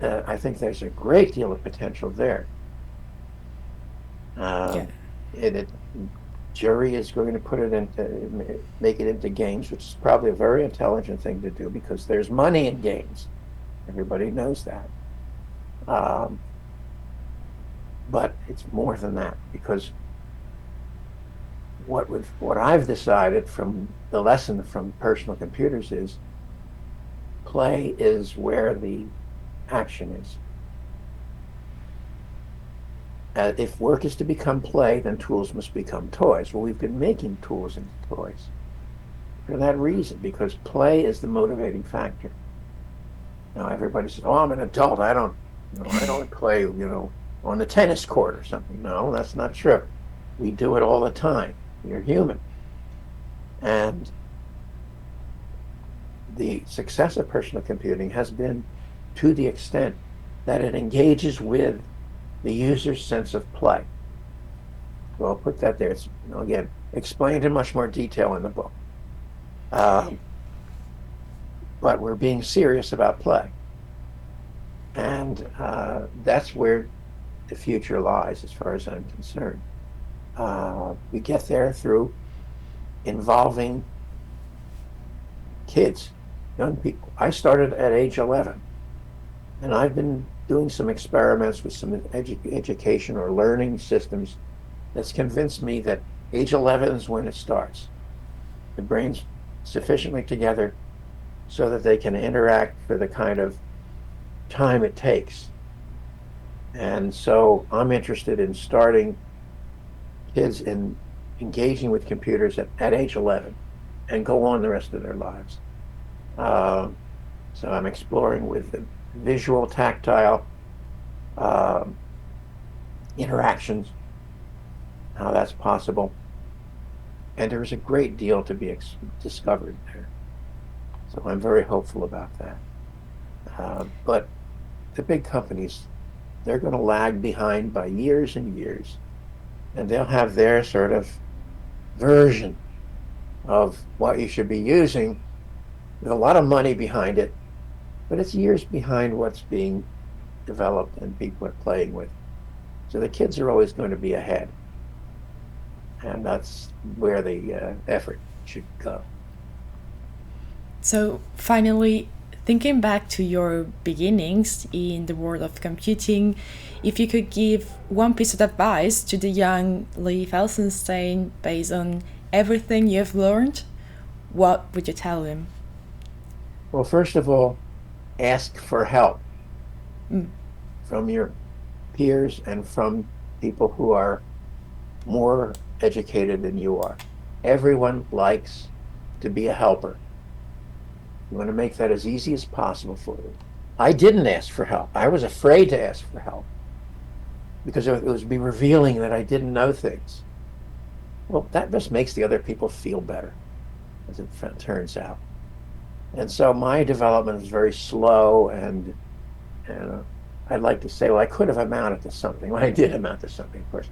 I think there's a great deal of potential there. Yeah. Jury is going to put it into, make it into games, which is probably a very intelligent thing to do because there's money in games. Everybody knows that. But it's more than that, because what I've decided from the lesson from personal computers is play is where the action is. If work is to become play, then tools must become toys. Well, we've been making tools into toys for that reason, because play is the motivating factor. Now everybody says, "Oh, I'm an adult. I don't play, on the tennis court or something." No, that's not true. We do it all the time. You're human. And the success of personal computing has been to the extent that it engages with the user's sense of play. So I'll put that there. It's, again, explained in much more detail in the book. But we're being serious about play. And that's where the future lies, as far as I'm concerned. We get there through involving kids, young people. I started at age 11, and I've been doing some experiments with some education or learning systems that's convinced me that age 11 is when it starts. The brain's sufficiently together so that they can interact for the kind of time it takes. And so I'm interested in starting kids in engaging with computers at age 11 and go on the rest of their lives. So I'm exploring with the visual, tactile interactions, how that's possible. And there's a great deal to be discovered there. So I'm very hopeful about that. But the big companies, they're going to lag behind by years and years. And they'll have their sort of version of what you should be using with a lot of money behind it, but it's years behind what's being developed and people are playing with. So the kids are always going to be ahead. And that's where the effort should go. So finally, thinking back to your beginnings in the world of computing, if you could give one piece of advice to the young Lee Felsenstein based on everything you've learned, what would you tell him? Well, first of all, ask for help from your peers and from people who are more educated than you are. Everyone likes to be a helper. You want to make that as easy as possible for you. I didn't ask for help. I was afraid to ask for help because it would be revealing that I didn't know things. Well, that just makes the other people feel better, as it turns out. And so my development was very slow, and I'd like to say, well, I could have amounted to something. Well, I did amount to something, of course.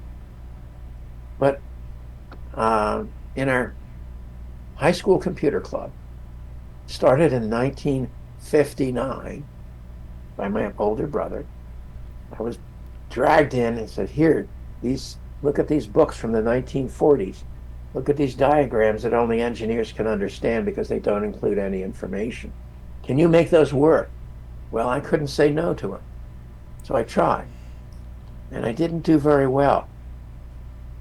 But in our high school computer club, started in 1959 by my older brother, I was dragged in and said, "Here, look at these books from the 1940s. Look at these diagrams that only engineers can understand because they don't include any information. Can you make those work?" Well, I couldn't say no to him. So I tried. And I didn't do very well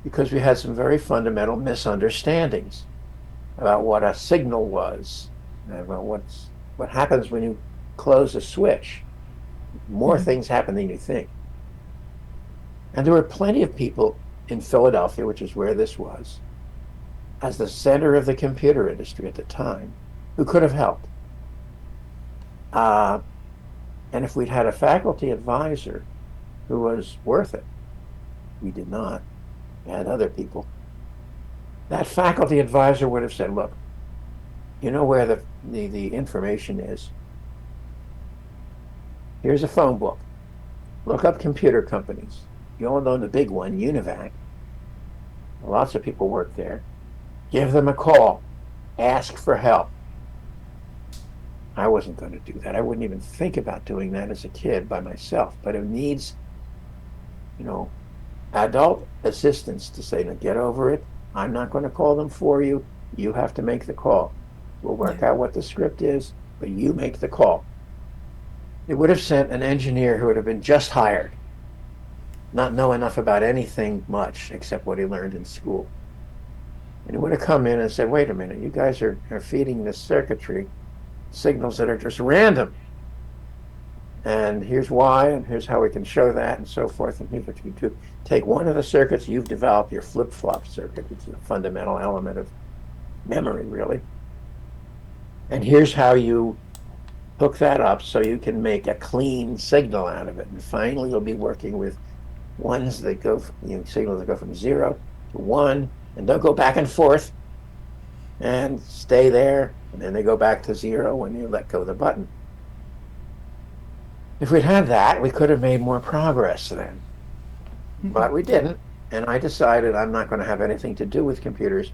because we had some very fundamental misunderstandings about what a signal was, and about what happens when you close a switch. More things happen than you think. And there were plenty of people in Philadelphia, which is where this was, as the center of the computer industry at the time, who could have helped. And if we'd had a faculty advisor who was worth it, we did not. We had other people. That faculty advisor would have said, look, you know where the information is. Here's a phone book. Look up computer companies. You all know the big one, Univac. Lots of people work there. Give them a call. Ask for help. I wasn't going to do that. I wouldn't even think about doing that as a kid by myself. But it needs, adult assistance to say, no, get over it. I'm not going to call them for you. You have to make the call. We'll work out what the script is, but you make the call. It would have sent an engineer who would have been just hired, not know enough about anything much except what he learned in school. And he would have come in and said, wait a minute, you guys are feeding this circuitry signals that are just random. And here's why, and here's how we can show that, and so forth. And here's what you do. Take one of the circuits you've developed, your flip-flop circuit, which is a fundamental element of memory, really. And here's how you hook that up so you can make a clean signal out of it. And finally, you'll be working with ones that go, signals that go from 0 to 1, and don't go back and forth, and stay there, and then they go back to 0 when you let go of the button. If we'd had that, we could have made more progress then. But we didn't, and I decided I'm not going to have anything to do with computers,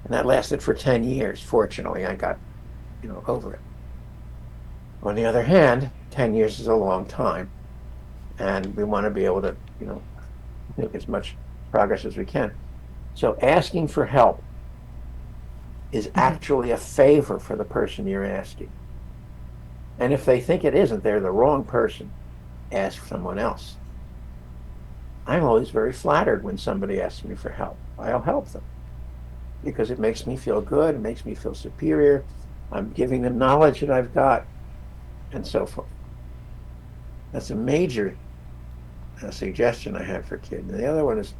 and that lasted for 10 years. Fortunately, I got, over it. On the other hand, 10 years is a long time, and we want to be able to, make as much progress as we can. So asking for help is actually a favor for the person you're asking. And if they think it isn't, they're the wrong person. Ask someone else. I'm always very flattered when somebody asks me for help. I'll help them because it makes me feel good, it makes me feel superior. I'm giving them knowledge that I've got, and so forth. That's a major suggestion I have for kids. And the other one is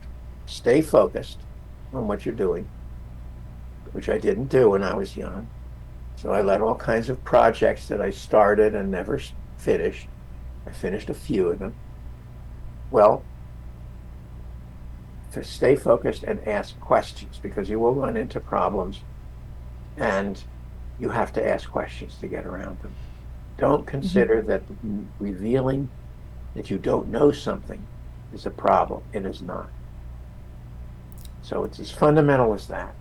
stay focused on what you're doing, which I didn't do when I was young. So I let all kinds of projects that I started and never finished. I finished a few of them. Well, to stay focused and ask questions, because you will run into problems and you have to ask questions to get around them. Don't consider that revealing that you don't know something is a problem. It is not. So it's as fundamental as that.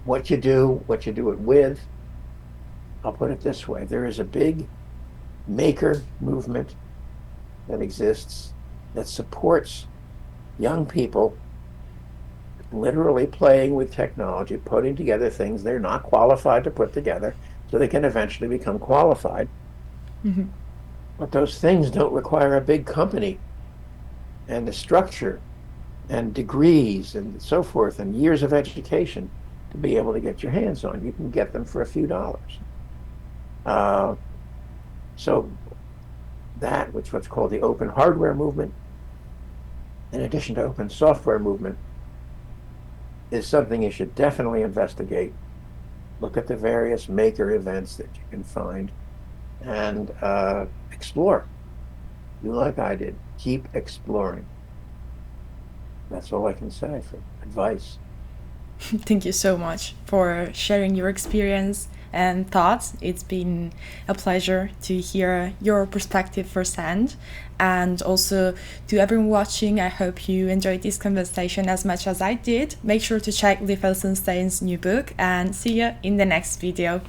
What you do it with, I'll put it this way. There is a big maker movement that exists that supports young people literally playing with technology, putting together things they're not qualified to put together so they can eventually become qualified. But those things don't require a big company and a structure and degrees and so forth and years of education to be able to get your hands on. You can get them for a few dollars. So that, which is what's called the open hardware movement, in addition to open software movement, is something you should definitely investigate. Look at the various maker events that you can find and explore. Do like I did. Keep exploring. That's all I can say for advice. Thank you so much for sharing your experience and thoughts. It's been a pleasure to hear your perspective firsthand. And also to everyone watching, I hope you enjoyed this conversation as much as I did. Make sure to check Lee Felsenstein's new book and see you in the next video.